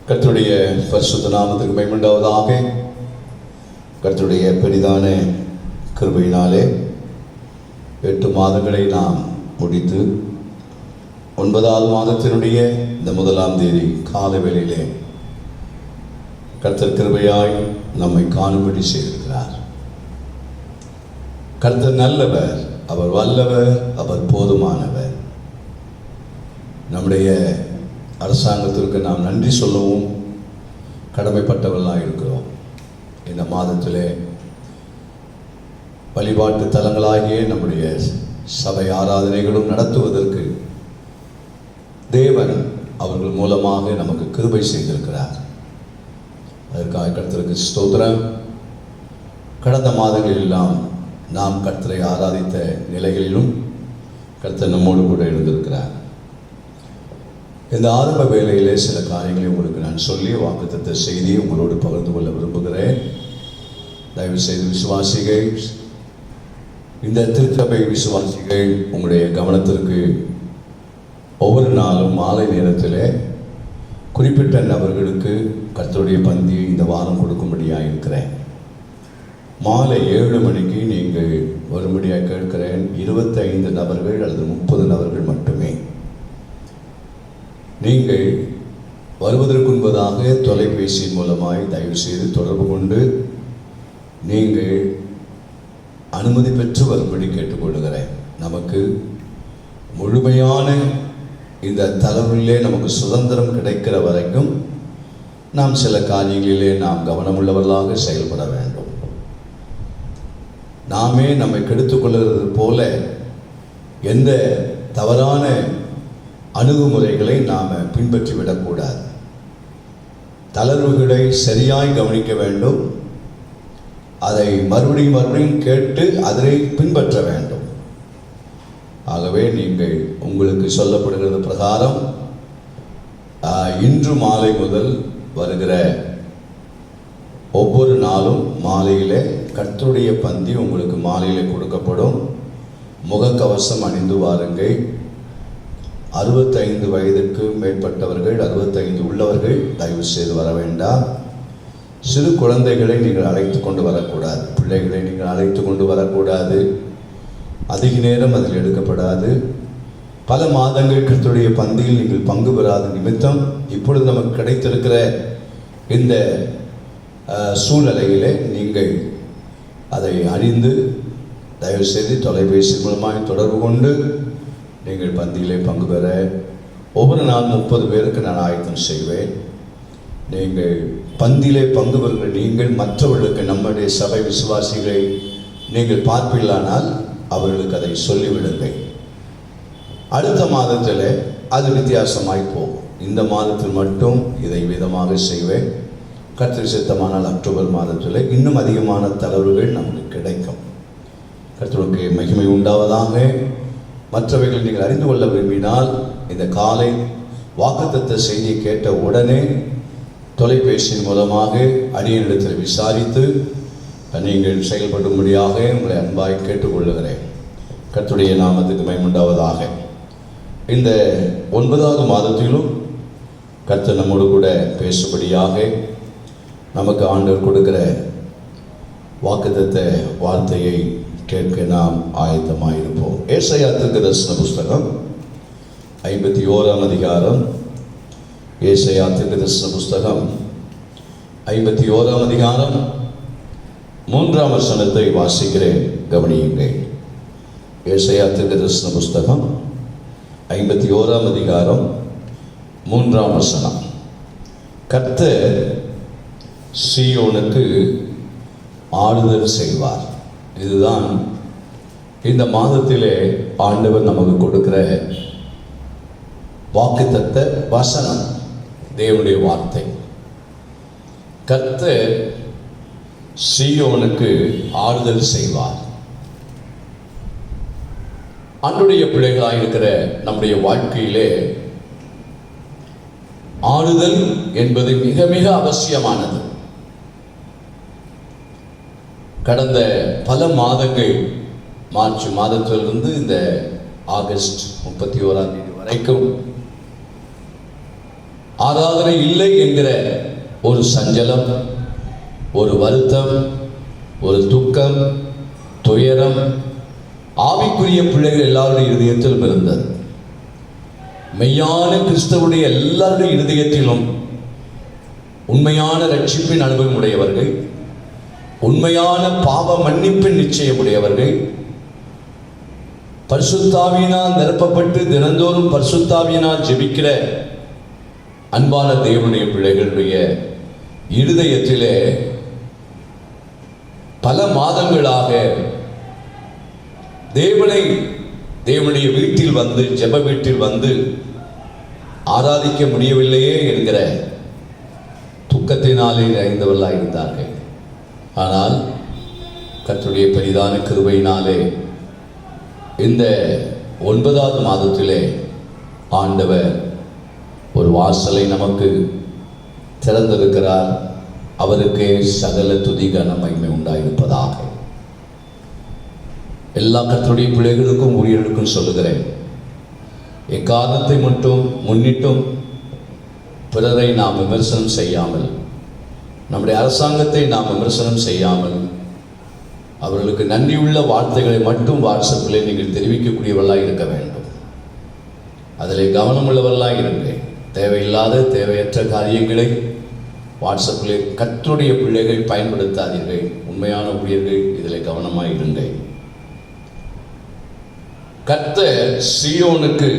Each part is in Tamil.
கர்த்தருடைய பரிசுத்த நாமத்துக்கு மகிமை உண்டாவதாக. கர்த்தருடைய பெரிதான கிருபையினாலே 8 மாதங்களை நாம் முடித்து 9வது மாதத்தினுடைய இந்த 1ஆம் தேதி காலை வேளையிலே கர்த்தர் கிருபையாய் நம்மை காணும்படி செய்திருக்கிறார். கர்த்தர் நல்லவர், அவர் வல்லவர், அவர் போதுமானவர். நம்முடைய அரசாங்கத்திற்கு நாம் நன்றி சொல்லவும் கடமைப்பட்டவர்களாக இருக்கிறோம். இந்த மாதத்திலே வழிபாட்டு தலங்களாகிய நம்முடைய சபை ஆராதனைகளும் நடத்துவதற்கு தேவன் அவர்கள் மூலமாக நமக்கு கிருபை செய்திருக்கிறார். அதற்காக கர்த்தருக்கு ஸ்தோத்திரம். கடந்த மாதங்களெல்லாம் நாம் கர்த்தரை ஆராதித்த நிலைகளிலும் கர்த்தர் நம்மோடு கூட இருந்திருக்கிறார். இந்த ஆரம்ப வேளையிலே சில காரியங்களை உங்களுக்கு நான் சொல்லி வாக்குத்தத்த செய்தியை உங்களோடு பகிர்ந்து கொள்ள விரும்புகிறேன். தயவு செய்து விசுவாசிகள், இந்த திருச்சபை விசுவாசிகள் உங்களுடைய கவனத்திற்கு ஒவ்வொரு நாளும் மாலை நேரத்தில் குறிப்பிட்ட நபர்களுக்கு கர்த்தருடைய பந்தியை இந்த வாரம் கொடுக்கும்படியாக இருக்கிறேன். மாலை 7 மணிக்கு நீங்கள் வரும்படியாக கேட்கிறேன். 25 நபர்கள் அல்லது 30 நபர்கள் மட்டுமே. நீங்கள் வருவதற்கு முன்பதாக தொலைபேசியின் மூலமாய் தயவு செய்து தொடர்பு கொண்டு நீங்கள் அனுமதி பெற்று வரும்படி கேட்டுக்கொள்கிறேன். நமக்கு முழுமையான இந்த தலைவரிலே நமக்கு சுதந்திரம் கிடைக்கிற வரைக்கும் நாம் சில காரியங்களிலே நாம் கவனமுள்ளவர்களாக செயல்பட வேண்டும். நாமே நம்மை கெடுத்துக்கொள்கிறது போல எந்த தவறான அணுகுமுறைகளை நாம் பின்பற்றிவிடக்கூடாது. தளர்வுகளை சரியாய் கவனிக்க வேண்டும். அதை மறுபடியும் கேட்டு அதை பின்பற்ற வேண்டும். ஆகவே நீங்கள் உங்களுக்கு சொல்லப்படுகிறது பிரகாரம் இன்று மாலை முதல் வருகிற ஒவ்வொரு நாளும் மாலையிலே கர்த்தருடைய பந்தி உங்களுக்கு மாலையிலே கொடுக்கப்படும். முகக்கவசம் அணிந்து வாருங்கள். 65 வயதுக்கு மேற்பட்டவர்கள், 65 உள்ளவர்கள் தயவு செய்து வர வேண்டாம். சிறு குழந்தைகளை நீங்கள் அழைத்து கொண்டு வரக்கூடாது. பிள்ளைகளை நீங்கள் அழைத்து கொண்டு வரக்கூடாது. அதிக நேரம் அதில் எடுக்கப்படாது. பல மாதங்கள் கர்த்தருடைய பந்தியில் நீங்கள் பங்கு பெறாத நிமித்தம் இப்பொழுது நமக்கு கிடைத்திருக்கிற இந்த சூழ்நிலையிலே நீங்கள் அதை அறிந்து தயவு செய்து தொலைபேசி மூலமாக தொடர்பு கொண்டு நீங்கள் பந்தியிலே பங்கு பெற ஒவ்வொரு நாள் 30 பேருக்கு நான் ஆயத்தம் செய்வேன். நீங்கள் பந்தியிலே பங்கு பெறுகிற நீங்கள் மற்றவர்களுக்கு நம்முடைய சபை விசுவாசிகளை நீங்கள் பார்ப்பீர்களானால் அவர்களுக்கு அதை சொல்லிவிடுங்கள். அடுத்த மாதத்தில் அது வித்தியாசமாய் போகும். இந்த மாதத்தில் மட்டும் இதை விதமாக செய்வேன். கர்த்தர் சித்தமானால் அக்டோபர் மாதத்தில் இன்னும் அதிகமான தளர்வுகள் நமக்கு கிடைக்கும். கர்த்தருக்கு மகிமை உண்டாவதாக. மற்றவைகள் நீங்கள் அறிந்து கொள்ள விரும்பினால் இந்த காலை வாக்குத்தத்த செய்தியை கேட்ட உடனே தொலைபேசியின் மூலமாக அடியனிடத்தில் விசாரித்து நீங்கள் செயல்படும்படியாக உங்களை அன்பாய் கேட்டுக்கொள்ளுகிறேன். கர்த்தருடைய நாமத்துக்கு மகிமை உண்டாவதாக. இந்த 9வது மாதத்திலும் கர்த்தர் நம்மோடு கூட பேசும்படியாக நமக்கு ஆண்டவர் கொடுக்கிற வாக்குத்தத்த வார்த்தையை கேட்க நாம் ஆயத்தமாயிருப்போம். ஏசாயா தீர்க்கதரிசன புஸ்தகம் 51ஆம் அதிகாரம். ஏசாயா தீர்க்கதரிசன புஸ்தகம் 51ஆம் அதிகாரம் 3ஆம் வசனத்தை வாசிக்கிறேன், கவனியுங்கள். ஏசாயா தீர்க்கதரிசன புஸ்தகம் 51ஆம் அதிகாரம் 3ஆம் வசனம். கர்த்தர் சீயோனுக்கு ஆறுதல் செய்வார். இதுதான் இந்த மாதத்திலே ஆண்டவர் நமக்கு கொடுக்கிற வாக்குத்தத்த வசனம், தேவனுடைய வார்த்தை. கர்த்தர் சீயோனுக்கு ஆறுதல் செய்வார். ஆண்டவருடைய பிள்ளைகளாக இருக்கிற நம்முடைய வாழ்க்கையிலே ஆறுதல் என்பது மிக மிக அவசியமானது. கடந்த பல மாதங்கள், மார்ச் மாதத்திலிருந்து இந்த ஆகஸ்ட் 31ஆம் தேதி வரைக்கும் ஆராதனை இல்லை என்கிற ஒரு சஞ்சலம், ஒரு வருத்தம், ஒரு துக்கம், துயரம் ஆவிக்குரிய பிள்ளைகள் எல்லாருடைய இருதயத்திலும் இருந்தது. மெய்யான கிறிஸ்தவருடைய எல்லாருடைய இருதயத்திலும் உண்மையான ரட்சிப்பின் அனுபவம் உடையவர்கள், உண்மையான பாவ மன்னிப்பின் நிச்சயம் உடையவர்கள், பரிசுத்தாவியினால் நிரப்பப்பட்டு தினந்தோறும் பரிசுத்தாவியினால் ஜெபிக்கிற அன்பான தேவனுடைய பிள்ளைகளுடைய இருதயத்திலே பல மாதங்களாக தேவனுடைய வீட்டில் வந்து, ஜெப வீட்டில் வந்து ஆராதிக்க முடியவில்லையே என்கிற துக்கத்தினாலே நிறைந்தவர்களாக இருந்தார்கள். ஆனால் கர்த்தருடைய பெரிதான கிருபையினாலே இந்த 9வது மாதத்திலே ஆண்டவர் ஒரு வாசலை நமக்கு திறந்திருக்கிறார். அவருக்கே சகல துதி கன மகிமை உண்டாயிருப்பதாக. எல்லா கர்த்தருடைய பிள்ளைகளுக்கும் ஊழியர்களுக்கும் சொல்லுகிறேன், எக்காரணத்தை மட்டும் முன்னிட்டும் பிறரை நாம் விமர்சனம் செய்யாமல், நம்முடைய அரசாங்கத்தை நாம் விமர்சனம் செய்யாமல், அவர்களுக்கு நன்றியுள்ள வார்த்தைகளை மட்டும் வாட்ஸ்அப்பிலே நீங்கள் தெரிவிக்கக்கூடியவர்களாக இருக்க வேண்டும். அதில் கவனமுள்ளவர்களாக இருங்கள். தேவையில்லாத தேவையற்ற காரியங்களை வாட்ஸ்அப்பிலே கர்த்தருடைய பிள்ளைகள் பயன்படுத்தாதீர்கள். உண்மையான ஊழியர்கள் இதில் கவனமாக இருங்கள். கர்த்தர் சீயோனுக்கு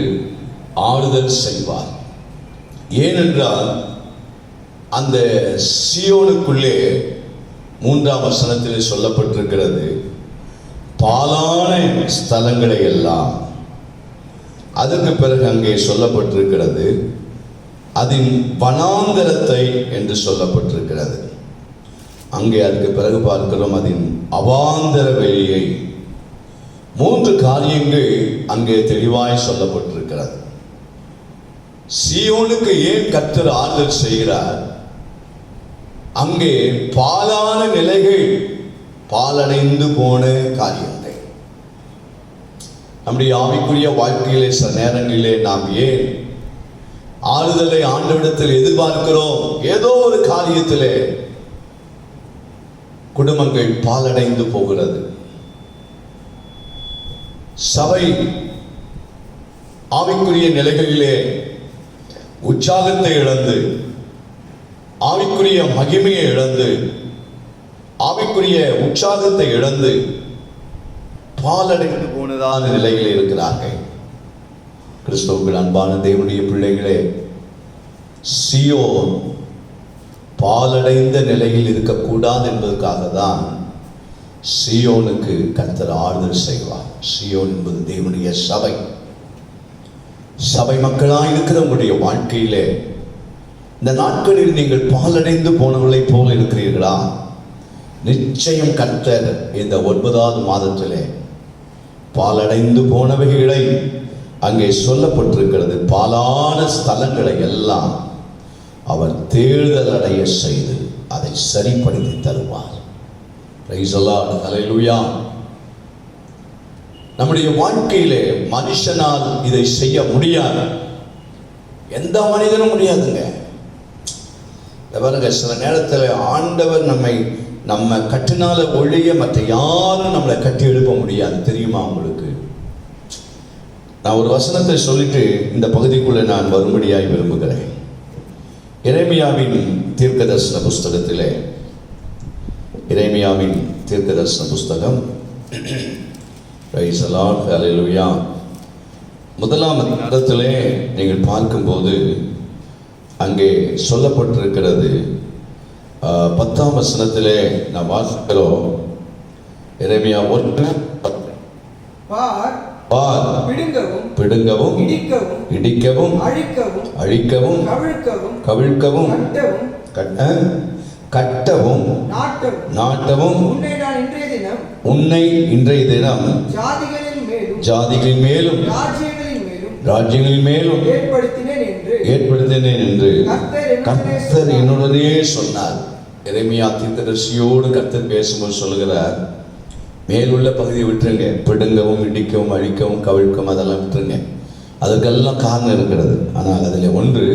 ஆறுதல் செய்வார். ஏனென்றால் அந்த சீயோனுக்குள்ளே 3ஆம் வசனத்தில் சொல்லப்பட்டிருக்கிறது, பாலான ஸ்தலங்களை எல்லாம். அதற்கு பிறகு அங்கே சொல்லப்பட்டிருக்கிறது, அதன் வனாந்தரத்தை என்று சொல்லப்பட்டிருக்கிறது. அங்கே அதுக்கு பிறகு பார்க்கிறோம், அதன் அவாந்தர வெளியை. 3 காரியங்கள் அங்கே தெளிவாய் சொல்லப்பட்டிருக்கிறது. சீயோனுக்கு ஏன் கர்த்தர் ஆறுதல் செய்கிறார்? அங்கே பாலான நிலைகள், பாலடைந்து போன காரியங்கள். நம்முடைய ஆவிக்குரிய வாழ்க்கையிலே சில நேரங்களிலே நாம் ஏன் ஆறுதலை ஆண்டவரிடத்தில் எதிர்பார்க்கிறோம்? ஏதோ ஒரு காரியத்திலே குடும்பங்கள் பாலடைந்து போகிறது. சபை ஆவிக்குரிய நிலைகளிலே உற்சாகத்தை இழந்து, ஆவிக்குரிய மகிமையை இழந்து, ஆவிக்குரிய உற்சாகத்தை இழந்து பாலடைந்து போனதான நிலையில் இருக்கிறார்கள். கிறிஸ்துவுக்குள் அன்பான தேவனுடைய பிள்ளைகளே, சீயோன் பாலடைந்த நிலையில் இருக்கக்கூடாது என்பதற்காக தான் சீயோனுக்கு கர்த்தர் ஆறுதல் செய்வார். சீயோன் என்பது தேவனுடைய சபை. சபை மக்களாக இருக்கிற உங்களுடைய வாழ்க்கையிலே இந்த நாட்களில் நீங்கள் பாலடைந்து போனவர்களைப் போல இருக்கிறீர்களா? நிச்சயம் கர்த்தர் இந்த 9வது மாதத்திலே பாலடைந்து போனவைகளை அங்கே சொல்லப்பட்டிருக்கிறது, பாலான ஸ்தலங்களை எல்லாம் அவர் தேர்தல் அடைய செய்து அதை சரிப்படுத்தி தருவார். பிரைஸ் தி லார்ட், ஹல்லேலூயா. நம்முடைய வாழ்க்கையிலே மனுஷனால் இதை செய்ய முடியாது. எந்த மனிதனும் முடியாதுங்க. பாருங்க, சில நேரத்தில் ஆண்டவர் நம்ம கட்டினால ஒழிய மற்ற யாரும் நம்மளை கட்டி எழுப்ப முடியாது. தெரியுமா உங்களுக்கு? நான் ஒரு வசனத்தை சொல்லிட்டு இந்த பகுதிக்குள்ளே நான் வரும்படியாய் விரும்புகிறேன். எரேமியாவின் தீர்க்கதரிசன புஸ்தகத்திலே, எரேமியாவின் தீர்க்கதரிசன புஸ்தகம், பிரைஸ் தி லார்ட், ஹல்லேலூயா, 1ஆம் அதிகாரத்திலே நீங்கள் பார்க்கும்போது அங்கே சொல்லப்பட்டிருக்கிறது, 10ஆம் வசனத்திலே நாம் வாசிக்கிறோம். எரேமியா 1:10, பிடுங்கவும் இடிக்கவும் அழிக்கவும் கவிழ்க்கவும் கட்டவும் நாட்டவும் உன்னை இன்றைய தினம் ஜாதிகளின் மேலும் ராஜ்யங்களின் மேலும் ஏற்படுத்தினேன் என்று கர்த்தர் என்னுடனே சொன்னார். எரேமியா தீர்க்கதரிசியோடு கர்த்தர் பேசும்போது சொல்லுகிறார், மேலுள்ள பகுதியை விட்டுருங்க, பிடுங்கவும் இடிக்கவும் அழிக்கவும் கவிழ்க்கவும் அதெல்லாம் விட்டுருங்க, அதற்கெல்லாம் காரணம் இருக்கிறது. ஆனால் அதில் ஒன்று,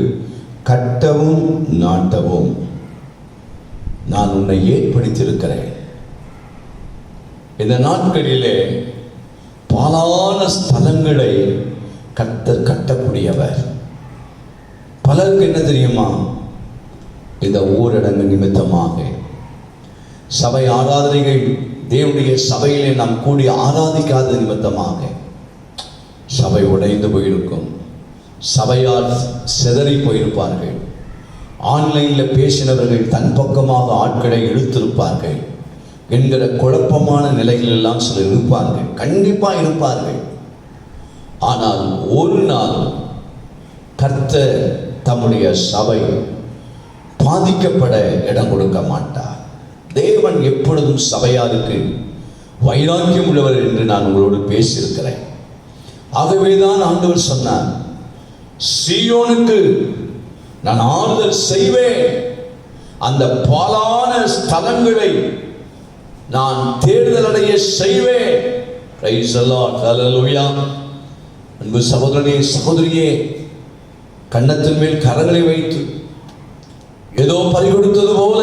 கட்டவும் நாட்டவும் நான் உன்னை ஏற்படுத்தியிருக்கிறேன். இந்த நாட்களிலே பலான ஸ்தலங்களை கர்த்தர் கட்டக்கூடியவர். பலருக்கு என்ன தெரியுமா, இந்த ஊரடங்கு நிமித்தமாக சபை ஆராதனைகள், தேவனுடைய சபையிலே நாம் கூடி ஆராதிக்காத நிமித்தமாக சபை உடைந்து போயிருக்கும், சபையால் சிதறி போயிருப்பார்கள். ஆன்லைனில் பேசினவர்கள் தன் பக்கமாக ஆட்களை இழுத்திருப்பார்கள் என்கிற குழப்பமான நிலைகள் எல்லாம் சிலர் இருப்பார்கள், கண்டிப்பாக இருப்பார்கள். ஆனால் ஒரு நாள் கர்த்தர் தம்முடைய சபை பாதிக்கப்பட இடம் கொடுக்க மாட்டார். தேவன் எப்பொழுதும் சபையாருக்கு வைராக்கியம் உள்ளவர் என்று நான் உங்களோடு பேசியிருக்கிறேன். ஆகவேதான் ஆண்டவர் சொன்னார், சீயோனுக்கு நான் ஆறுதல் செய்வேன், அந்த பாலான ஸ்தலங்களை நான் தேடுதல் அடைய செய்வேன். பிரைஸ் தி லார்ட், ஹல்லேலூயா. அன்பு சகோதரனே, சகோதரியே, கன்னத்தின் மேல் கரங்களை வைத்து ஏதோ பறிகொடுத்தது போல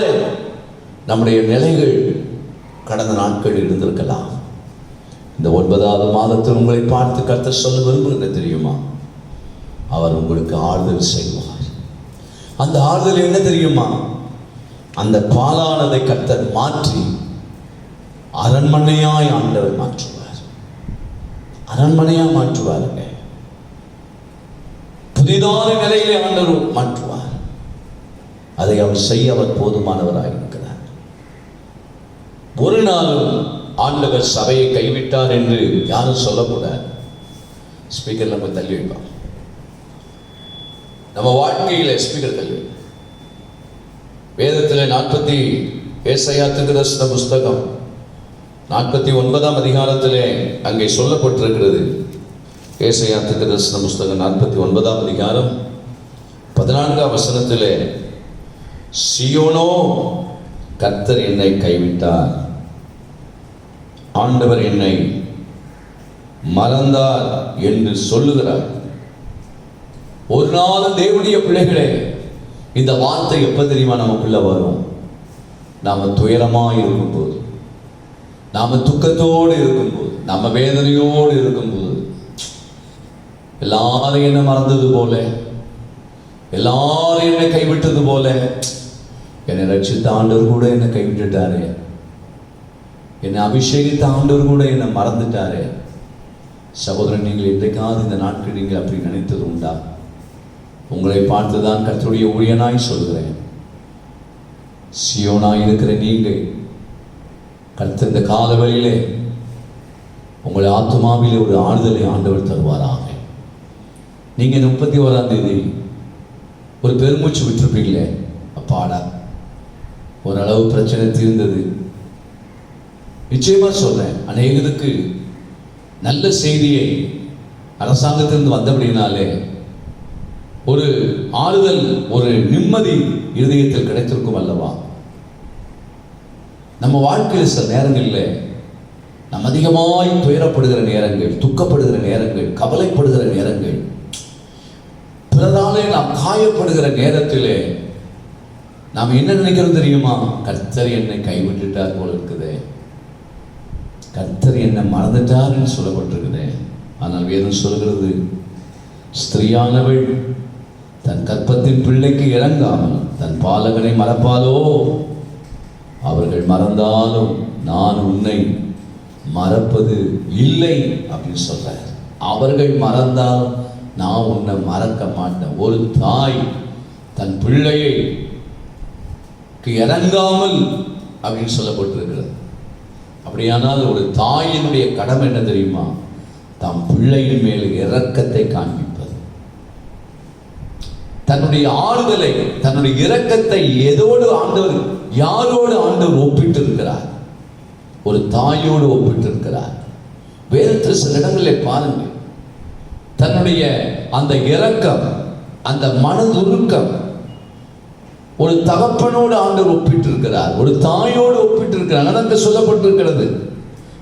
நம்முடைய நிலைகள் கடந்த நாட்கள் இருந்திருக்கலாம். இந்த 9வது மாதத்தில் உங்களை பார்த்து கர்த்தர் சொல்ல விரும்புகிறது தெரியுமா? அவர் உங்களுக்கு ஆறுதல் செய்வார். அந்த ஆறுதல் என்ன தெரியுமா? அந்த பாலானதை கர்த்தர் மாற்றி அரண்மனையாய் ஆண்டவர் மாற்றுவார். அரண்மனையா மாற்றுவாருங்க. புதிதான நிலையிலே ஆண்டவர் மாற்றுவார். அதை அவர் செய்ய அவர் போதுமானவராக இருக்கிறார். ஒரு நாளும் ஆண்டவர் சபையை கைவிட்டார் என்று யாரும் சொல்லக்கூடாது. ஸ்பீக்கர் நம்ம தள்ளி வைப்பான். நம்ம வாழ்க்கையில் ஸ்பீக்கர் தள்ளி வைப்பான். வேதத்தில் ஏசாயா தீர்க்கதரிசன புஸ்தகம் 49ஆம் அதிகாரத்திலே அங்கே சொல்லப்பட்டிருக்கிறது. ஏசாயா தீர்க்கதரிசன புஸ்தகம் 49ஆம் அதிகாரம் 14ஆம் வசனத்திலே, சீயோனோ, கர்த்தர் என்னை கைவிட்டார், ஆண்டவர் என்னை மறந்தார் என்று சொல்லுகிறார். ஒரு நாள் தேவனுடைய பிள்ளைகளே, இந்த வார்த்தை எப்ப தெரியுமா நமக்குள்ள வரும்? நாம துயரமாய் இருக்கும்போது, நாம துக்கத்தோடு இருக்கும்போது, நாம வேதனையோடு இருக்கும்போது, எல்லாரும் என்ன மறந்தது போல, எல்லாரும் என்னை கைவிட்டது போல, என்னை ரட்சித்த ஆண்டவர் கூட என்னை கைவிட்டுட்டாரு, என்னை அபிஷேகித்த ஆண்டவர் கூட என்னை மறந்துட்டாரு. சகோதரன், நீங்கள் இன்றைக்காவது இந்த நாட்கள் நீங்கள் அப்படி நினைத்தது உண்டா? உங்களை பார்த்துதான் கர்த்தருடைய ஊழியனாய் சொல்கிறேன். சீயோனாய் இருக்கிற நீங்கள் கர்த்தர் இந்த காலவெளியிலே உங்களை ஆத்துமாவிலே ஒரு ஆறுதலை ஆண்டவர் தருவாராக. நீங்க 31ஆம் தேதி ஒரு பெருமூச்சு விட்டுருப்பீங்களே, அப்பாடா ஓரளவு பிரச்சனை தீர்ந்தது. நிச்சயமா சொல்றேன், அநேகருக்கு நல்ல செய்தியை அரசாங்கத்திலிருந்து வந்தபடினாலே ஒரு ஆறுதல், ஒரு நிம்மதி இருதயத்தில் கிடைத்திருக்கும் அல்லவா? நம்ம வாழ்க்கையில் சில நேரங்களில் நாம் அதிகமாய் துயரப்படுகிற நேரங்கள், துக்கப்படுகிற நேரங்கள், கவலைப்படுகிற நேரங்கள், பிறராலே நாம் காயப்படுகிற நேரத்திலே நாம் என்ன நினைக்கிறோம் தெரியுமா? கர்த்தர் என்னை கைவிட்டுட்டார் போல இருக்குது, கர்த்தர் என்னை மறந்துட்டார்னு சொல்லப்பட்டிருக்குது. ஆனால் வேதம் சொல்கிறது, ஸ்திரீயானவள் தன் கற்பத்தின் பிள்ளைக்கு இறங்காமல் தன் பாலகனை மறப்பாலோ? அவர்கள் மறந்தாலும் நான் உன்னை மறப்பது இல்லை அப்படின்னு சொல்றார். அவர்கள் மறந்தாலும் நான் உன்னை மறக்க மாட்டேன். ஒரு தாய் தன் பிள்ளையை இறங்காமல் அப்படின்னு சொல்லப்பட்டிருக்கிறது. அப்படியானால் ஒரு தாயினுடைய கடமை என்ன தெரியுமா? தம் பிள்ளையின் மேல் இரக்கத்தை காண்பிப்பது. தன்னுடைய ஆறுதலை, தன்னுடைய இரக்கத்தை எதோடு ஆண்டவர், யாரோடு ஆண்டவர் ஒப்பிட்டு இருக்கிறார்? ஒரு தாயோடு ஒப்பிட்டு இருக்கிறார். வேதத்தில் சில இடங்களில் பாருங்கள், தன்னுடைய அந்த இரக்கம், அந்த மனதுருக்கம் ஒரு தகப்பனோடு ஆண்டவர் ஒப்பிட்டு இருக்கிறார், ஒரு தாயோடு ஒப்பிட்டு இருக்கிறார். அங்கே சொல்லப்பட்டிருக்கிறது,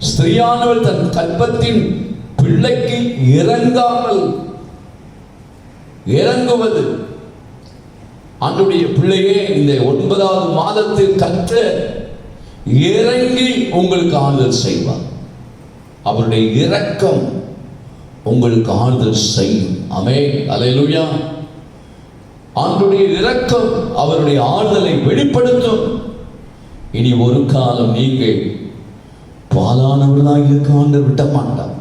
ஸ்திரீயானவள் தன் கற்பத்தின் பிள்ளைக்கு இறங்காமல் இறங்குவது. ஆண்டவருடைய பிள்ளையே, இந்த 9வது மாதத்தில் கர்த்தர் இறங்கி உங்களுக்கு ஆறுதல் செய்வார். அவருடைய இரக்கம் உங்களுக்கு ஆறுதல் செய்யும். ஆமென், அல்லேலூயா. ஆண்டவருடைய இரக்கம் அவருடைய ஆறுதலை வெளிப்படுத்தும். இனி ஒரு காலம் நீங்கள் பாலானவர்களாக இருக்க ஆண்டவர் விட மாட்டார்.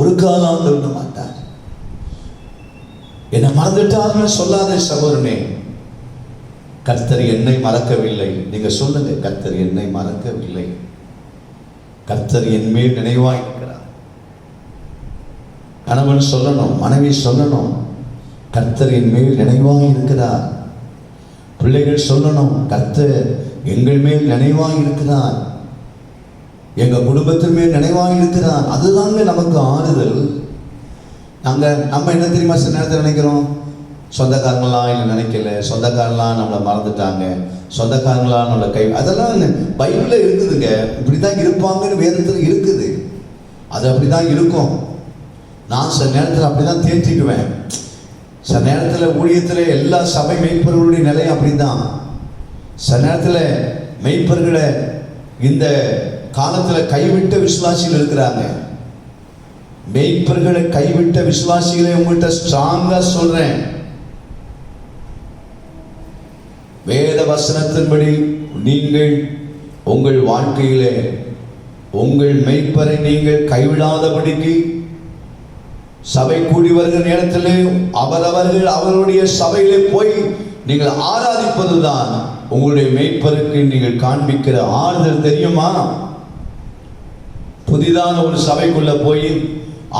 ஒரு காலம் ஆண்டவர் விட மாட்டார். என்னை மறந்துட்டார்னு சொல்லாத சகோதரனே, கர்த்தர் என்னை மறக்கவில்லை. நீங்க சொல்லுங்க, கர்த்தர் என்னை மறக்கவில்லை. கர்த்தர் என் மேல் நினைவாய் இருக்கிறார். கணவன் சொல்லணும், மனைவி சொல்லணும், கர்த்தர் என் மேல் நினைவாய் இருக்கிறார். பிள்ளைகள் சொல்லணும், கர்த்தர் எங்கள் மேல் நினைவாய் இருக்கிறார், எங்க குடும்பத்தின் மேல் நினைவாய் இருக்கிறார். அதுதாங்க நமக்கு ஆறுதல். நம்ம என்ன தெரியுமா சில நேரத்தில் நினைக்கிறோம், சொந்தக்காரங்களாம் இல்லை நினைக்கல, சொந்தக்காரங்களாம் நம்மளை மறந்துட்டாங்க, சொந்தக்காரங்களாம் நம்மளை கை, அதெல்லாம் பைபிளில் இருக்குதுங்க. இப்படி தான் இருப்பாங்கன்னு வேதத்தில் இருக்குது. அது அப்படி தான் இருக்கும். நான் சில நேரத்தில் அப்படி தான் தேற்றிக்குவேன். சில நேரத்தில் ஊழியத்தில் எல்லா சபை மெய்ப்பர்களுடைய நிலையம் அப்படி தான். சில நேரத்தில் மெய்ப்பர்களை இந்த காலத்தில் கைவிட்ட விசுவாசிகள் இருக்கிறாங்க. மெய்ப்பர்களை கைவிட்ட விசுவாசிகளை உங்கள்கிட்ட ஸ்ட்ராங்கா சொல்றேன். வேத வசனத்தின்படி நீங்கள் உங்கள் வாழ்க்கையிலே உங்கள் மெய்ப்பரை நீங்கள் கைவிடாதபடிக்கு சபை கூடி வருகிற நேரத்தில் அவரவர்கள் அவருடைய சபையிலே போய் நீங்கள் ஆராதிப்பதுதான் உங்களுடைய மெய்ப்பருக்கு நீங்கள் காண்பிக்கிற ஆறுதல். தெரியுமா? புதிதான ஒரு சபைக்குள்ள போய்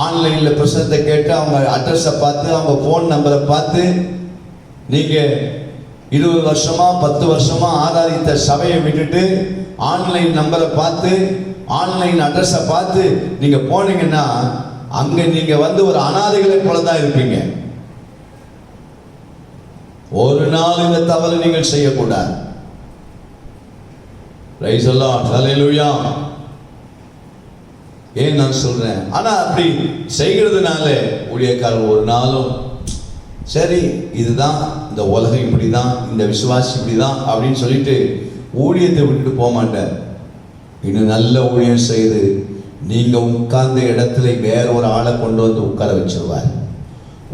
ஆன்லைன்ல பிரசனத்தை கேட்டு அவங்க அட்ரஸை பார்த்து அவங்க ஃபோன் நம்பரை பார்த்து நீங்க 20 வருஷமா 10 வருஷமா ஆராதித்த சபையை விட்டுட்டு ஆன்லைன் நம்பரை பார்த்து ஆன்லைன் அட்ரஸை பார்த்து நீங்க போனீங்கன்னா அங்க நீங்க ஒரு அனாதைகளை போல தான் இருப்பீங்க. ஒரு நாள் இந்த தவறு நீங்கள் செய்யக்கூடாது. பிரைஸ் தி லார்ட், ஹல்லேலூயா. ஏன் நான் சொல்றேன், ஆனா அப்படி செய்கிறதுனால ஊழியக்காரர் ஒரு நாளும் சரி இதுதான் இந்த உலகம், இப்படிதான் இந்த விசுவாசி இப்படிதான் அப்படின்னு சொல்லிட்டு ஊழியத்தை விட்டுட்டு போக மாட்டார். இன்னும் நல்ல ஊழியம் செய்து நீங்க உட்கார்ந்த இடத்துல வேற ஒரு ஆளை கொண்டு வந்து உட்கார வச்சிருவார்.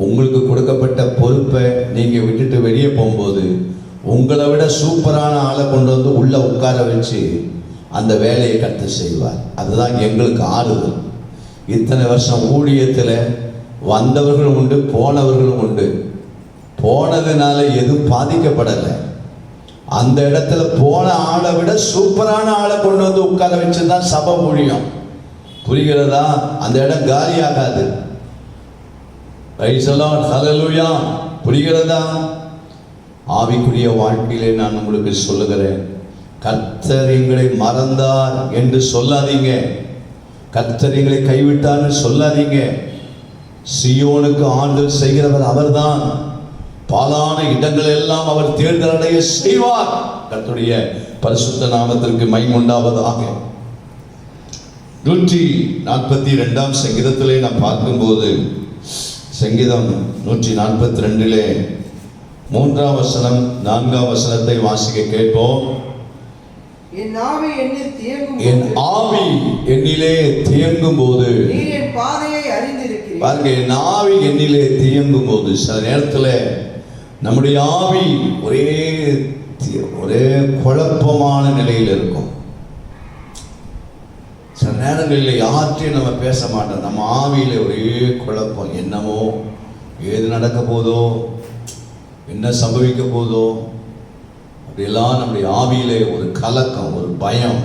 உங்களுக்கு கொடுக்கப்பட்ட பொறுப்பை நீங்க விட்டுட்டு வெளியே போகும்போது உங்களை விட சூப்பரான ஆளை கொண்டு வந்து உள்ள உட்கார வச்சு அந்த வேலையை கர்த்தர் செய்வார். அதுதான் எங்களுக்கு ஆறுதல். இத்தனை வருஷம் ஊழியத்தில் வந்தவர்களும் உண்டு, போனவர்களும் உண்டு. போனதுனால எதுவும் பாதிக்கப்படலை. அந்த இடத்துல போன ஆளை விட சூப்பரான ஆளை கொண்டு வந்து உட்கார வச்சுதான் சபை ஊழியம். புரிகிறதா? அந்த இடம் காலியாகாது. பிரைஸ் தி லார்ட், ஹல்லேலூயா. புரிகிறதா? ஆவிக்குரிய வாழ்க்கையிலே நான் உங்களுக்கு சொல்லுகிறேன், கர்த்தர் எங்களை மறந்தார் என்று சொல்லாதீங்க. கர்த்தர் எங்களை கைவிட்டார்னு சொல்லாதீங்க. சீயோனுக்கு ஆறுதல் செய்கிறவர் அவர்தான். பாலான இடங்கள் எல்லாம் அவர் தேர்தல் அடைய செய்வார். கர்த்தருடைய பரிசுத்த நாமத்திற்கு மகிமை உண்டாவதாக. 142ஆம் சங்கீதத்திலே நாம் பார்க்கும்போது, சங்கீதம் 142 3ஆம் வசனம் 4ஆம் வசனத்தை வாசிக்க கேட்போம். என் ஆவி என்னிலே தியங்கும் போது என் பாதையை அறிந்திருக்கிறீர். பாருங்க, என் ஆவி என்னிலே தியங்கும் போது, சில நேரத்தில் நம்முடைய ஆவி ஒரே குழப்பமான நிலையில் இருக்கும். சில நேரங்களில் யார்கிட்டையும் நம்ம பேச மாட்டோம். நம்ம ஆவியில ஒரே குழப்பம். என்னமோ ஏது நடக்க போதோ, என்ன சம்பவிக்க போதோ, அப்படியெல்லாம் நம்முடைய ஆவியிலே ஒரு கலக்கம், ஒரு பயம்.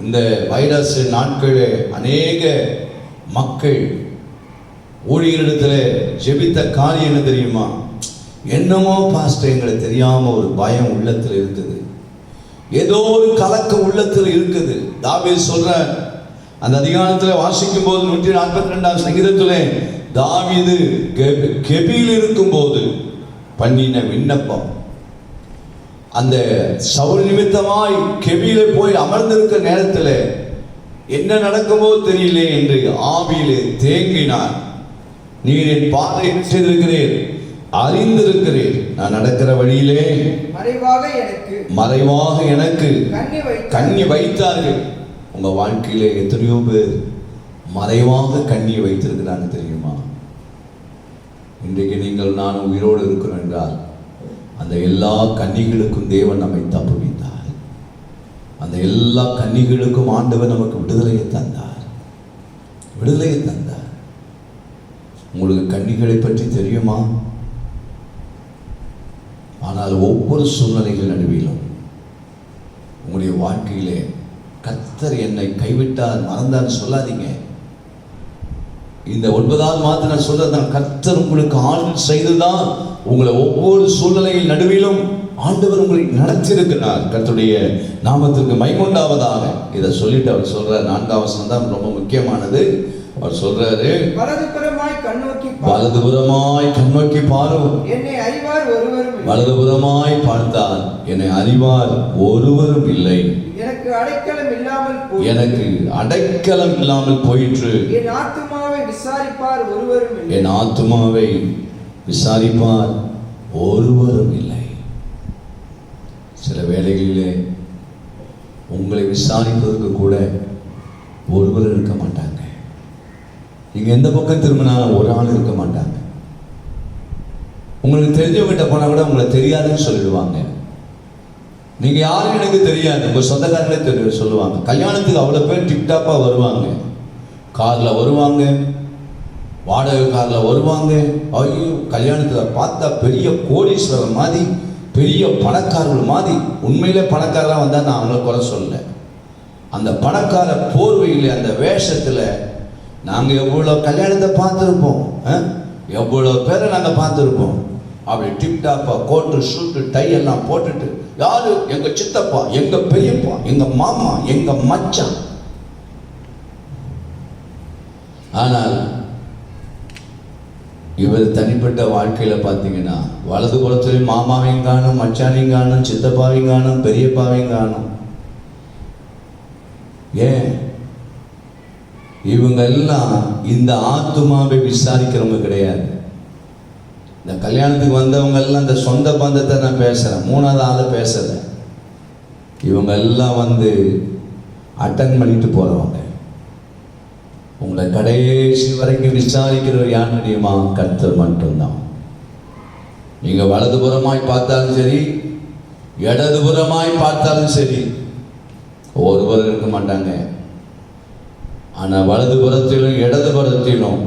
இந்த வைரஸ் நாட்களில் அநேக மக்கள் ஊழியரிடத்தில் ஜெபித்த காரியம் என்ன தெரியுமா? என்னமோ பாஸ்டர் எங்களுக்கு தெரியாம ஒரு பயம் உள்ளத்தில் இருக்குது, ஏதோ ஒரு கலக்கம் உள்ளத்தில் இருக்குது. தாவீது சொல்ற அந்த அதிகாரத்தில் வாசிக்கும் போது 142ஆம் சங்கீதத்திலே தாவீது கெபியில் இருக்கும் போது பண்ணின விண்ணப்பம், அந்த சவுல் நிமித்தமாய் கெபியில போய் அமர்ந்திருக்க நேரத்தில் என்ன நடக்குமோ தெரியல என்று ஆவியிலே தேங்கினார். நீர் என் பாதை செய்திருக்கிறீர், அறிந்திருக்கிறீர், நான் நடக்கிற வழியிலே மறைவாக எனக்கு கண்ணி வைத்தார்கள். உங்க வாழ்க்கையிலே எத்தனையோ பேர் மறைவாக கண்ணியை வைத்திருக்கிறாங்க தெரியுமா? இன்றைக்கு நீங்கள் நான் உயிரோடு இருக்கிறோம் என்றால் அந்த எல்லா கன்னிகளுக்கும் தேவன் நம்மை தப்புவித்தார். அந்த எல்லா கன்னிகளுக்கும் ஆண்டவர் நமக்கு விடுதலையை தந்தார். உங்களுக்கு கன்னிகளை பற்றி தெரியுமா? ஆனால் ஒவ்வொரு சூழ்நிலைகள் நடுவிலும் உங்களுடைய வாழ்க்கையிலே கர்த்தர் என்னை கைவிட்டார் மறந்தார் சொல்லாதீங்க. இந்த 9வது மாதம் நான் சொல்றேன், கர்த்தர் உங்களுக்கு ஆளுநர் செய்துதான் உங்களை ஒவ்வொரு சூழ்நிலையில் நடுவிலும் ஆண்டவர் உங்களை நடத்தியிருக்கிறார். கர்த்தருடைய நாமத்திற்கு மகிமையுண்டாவதாக. இதை சொல்லிட்டு அவர் சொல்றார், 4ஆம் வசனம் தான் ரொம்ப முக்கியமானது. அவர் சொல்றாரு, வலதுபுறமாய் கண்ணோக்கி பாரு, என்னை அறிவார் ஒருவரும் இல்லை. வலதுபுறமாய் பார்த்தால் என்னை அறிவார் ஒருவரும் இல்லை. எனக்கு அடைக்கலம் இல்லாமல் போயிற்று. என் ஆத்துமாவை விசாரிப்பார் ஒருவரும் இல்லை. சில வேளைகளிலே உங்களை விசாரிப்பதற்கு கூட ஒருவர் இருக்க மாட்டாங்க. நீங்க எந்த பக்கம் திரும்பினாலும் ஒரு ஆள் இருக்க மாட்டாங்க. உங்களுக்கு தெரிஞ்சவங்கிட்ட போனா கூட உங்களை தெரியாதுன்னு சொல்லிடுவாங்க. நீங்க யாரும் எனக்கு தெரியாது, உங்க சொந்தக்காரங்களே தெரியும் சொல்லுவாங்க. கல்யாணத்துக்கு அவ்வளவு பேர் டிப்டாப்பா வருவாங்க, கார்ல வருவாங்க, வாடகை கார்ல வருவாங்க. ஐயோ, கல்யாணத்தில் பார்த்தா பெரிய கோடீஸ்வரர் மாதிரி, பெரிய பணக்காரர்கள் மாதிரி. உண்மையிலே பணக்காரலாம் வந்தால் நான் அவங்கள குறை சொல்லலை. அந்த பணக்கார போர்வையில் அந்த வேஷத்தில் நாங்கள் எவ்வளோ கல்யாணத்தை பார்த்துருப்போம், எவ்வளோ பேரை நாங்கள் பார்த்துருப்போம். அப்படி டிப்டாப்பா கோட்டு ஷூட்டு டை எல்லாம் போட்டுட்டு, யாரு எங்க சித்தப்பா, எங்க பெரியப்பா, எங்க மாமா, எங்க மச்சான். ஆனால் இவர் தனிப்பட்ட வாழ்க்கையில பார்த்தீங்கன்னா வலது புறத்திலும் மாமாவையும் காணும், மச்சானையும் காணும், சித்தப்பாவையும் காணும், பெரியப்பாவையும் காணும். ஏன்? இவங்க எல்லாம் இந்த ஆத்துமாவை விசாரிக்கிறவங்க கிடையாது. இந்த கல்யாணத்துக்கு வந்தவங்க எல்லாம் இந்த சொந்த பந்தத்தை நான் பேசுறேன், 3வது ஆளை பேசலை. இவங்க எல்லாம் வந்து அட்டன் பண்ணிட்டு போறவங்க. உங்களை கடைசி வரைக்கும் விசாரிக்கிறவர் யார் தெரியுமா? கர்த்தர் மட்டும்தான். நீங்க வலதுபுறமாய் பார்த்தாலும் சரி, இடதுபுறமாய் பார்த்தாலும் சரி, ஒருவர் இருக்க மாட்டாங்க. ஆனா வலதுபுறத்திலும் இடதுபுறத்திலும்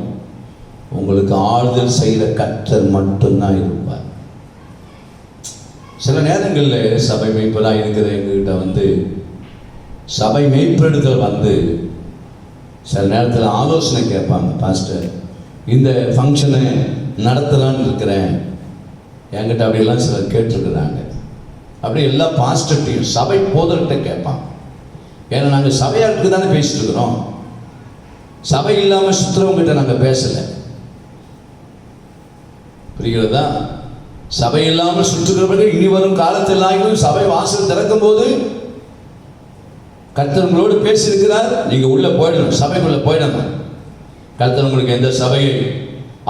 உங்களுக்கு ஆறுதல் செய்கிற கர்த்தர் மட்டும்தான் இருப்பார். சில நேரங்களில் சபை மேய்ப்பெல்லாம் இருக்கிற எங்ககிட்ட வந்து சபை மேய்ப்பெடுத்தல் வந்து சில நேரத்தில் ஆலோசனை கேட்பாங்க. பாஸ்டர், இந்த ஃபங்க்ஷனை நடத்தலான்னு இருக்கிறேன், என்கிட்ட அப்படியெல்லாம் சிலர் கேட்டிருக்கிறாங்க. அப்படி எல்லா பாஸ்டர்ட்டையும் சபை போதர்கிட்ட கேட்பாங்க. ஏன்னா நாங்கள் சபையாருக்கு தானே பேசிட்டு இருக்கிறோம், சபை இல்லாமல் சுற்றுறவங்கிட்ட நாங்கள் பேசலை. புரிகிறதா? சபை இல்லாமல் சுற்றுகிறவர்கள் இனி வரும் காலத்தில் சபை வாசல் திறக்கும் போது கர்த்தர் உங்களோடு பேசியிருக்கிறார். நீங்க உள்ள போயிடணும், சபைக்குள்ள போயிடணும். கர்த்தர் உங்களுக்கு எந்த சபையை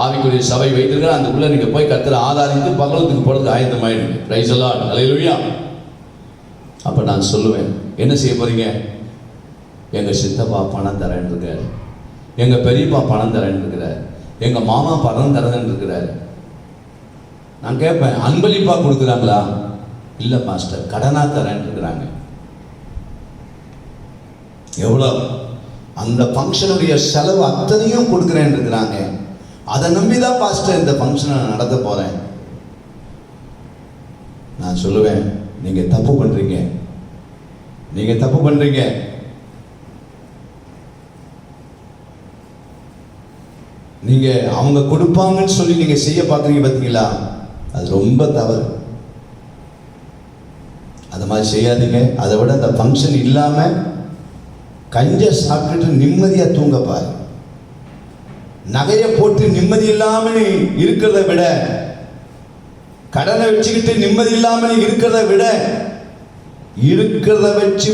ஆவிக்குரிய சபை வைத்திருக்கிறார், அந்த உள்ள நீங்க போய் கர்த்தரை ஆராதித்து பகலத்துக்கு போறதுக்கு ஆயத்தமாயிடுங்க. பிரைஸ் தி லார்ட், ஹல்லேலூயா. அப்ப நான் சொல்லுவேன், என்ன செய்ய போறீங்க? எங்க சித்தப்பா பணம் தரேன்னு இருக்காரு, எங்க பெரியப்பா பணம் தரேன்னு இருக்கிறார், எங்க மாமா பணம் தரேன்னு இருக்கிறாரு. நான் கேட்பேன், அன்பளிப்பா கொடுக்குறாங்களா? இல்ல மாஸ்டர், கடனா தரேன்னு இருக்கிறாங்க. எவ்வளோ? அந்த ஃபங்க்ஷனுடைய செலவு அத்தனையும் கொடுக்குறேன்னு இருக்கிறாங்க. அதை நம்பிதான் பாஸ்டர் இந்த ஃபங்க்ஷனை நடத்த போறேன். நான் சொல்லுவேன், நீங்க தப்பு பண்றீங்க, நீங்க தப்பு பண்றீங்க. நீங்க அவங்க கொடுப்பாங்கன்னு சொல்லி நீங்க செய்ய பார்க்குறீங்க பார்த்தீங்களா? அது ரொம்ப தவறு. அது மாதிரி செய்யாதீங்க. அதை விட அந்த ஃபங்க்ஷன் இல்லாம கஞ்ச சாப்பிட்டுட்டு நிம்மதியா தூங்க பாரு. நகையை போட்டு நிம்மதி இல்லாமல் இருக்கிறத விட, கடனை வச்சுக்கிட்டு நிம்மதி இல்லாமல் இருக்கிறத விட, இருக்கிறத வச்சு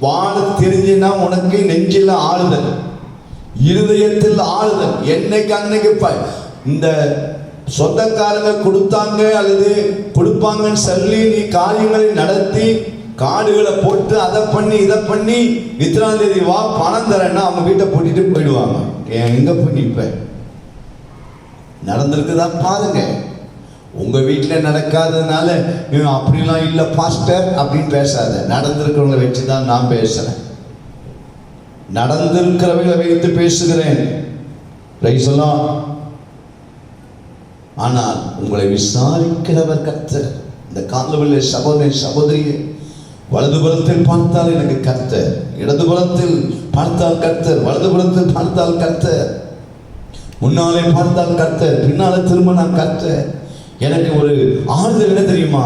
வாழ தெரிஞ்சுன்னா உனக்கு நெஞ்சில் ஆளுதல், இருதயத்தில் ஆளுதல். என்னைக்கு அன்னைக்கு இந்த சொந்தக்காரங்க கொடுத்தாங்க அல்லது கொடுப்பாங்கன்னு சொல்லி நீ காரியங்களை நடத்தி கார்டுகளை போட்டு அதை பண்ணி இதை பண்ணி இத்தனாம் தேதி வா பணம் தரேன்னா அவங்க வீட்டை பூட்டிட்டு போயிடுவாங்க. எங்க போய் நிற்ப? நடந்திருக்குதா பாருங்க. உங்க வீட்டில் நடக்காததுனால அப்படிலாம் இல்லை பாஸ்டர் அப்படின்னு பேசாத. நடந்திருக்கிறவங்களை வச்சுதான் நான் பேசுறேன், நடந்திருக்கிறவங்களை வைத்து பேசுகிறேன். ஆனால் உங்களை விசாரிக்கிறவர் கர்த்தர். இந்த காலவில் சகோதரி சகோதரியே, வலதுபுறத்தில் பார்த்தால் எனக்கு கர்த்தர், இடதுபுறத்தில் பார்த்தால் கர்த்தர், வலதுபுறத்தில் பார்த்தால் கர்த்தர், முன்னாலே பார்த்தால் கர்த்தர், பின்னாலே திரும்ப நான் கர்த்தர். எனக்கு ஒரு ஆறுதல் என்ன தெரியுமா?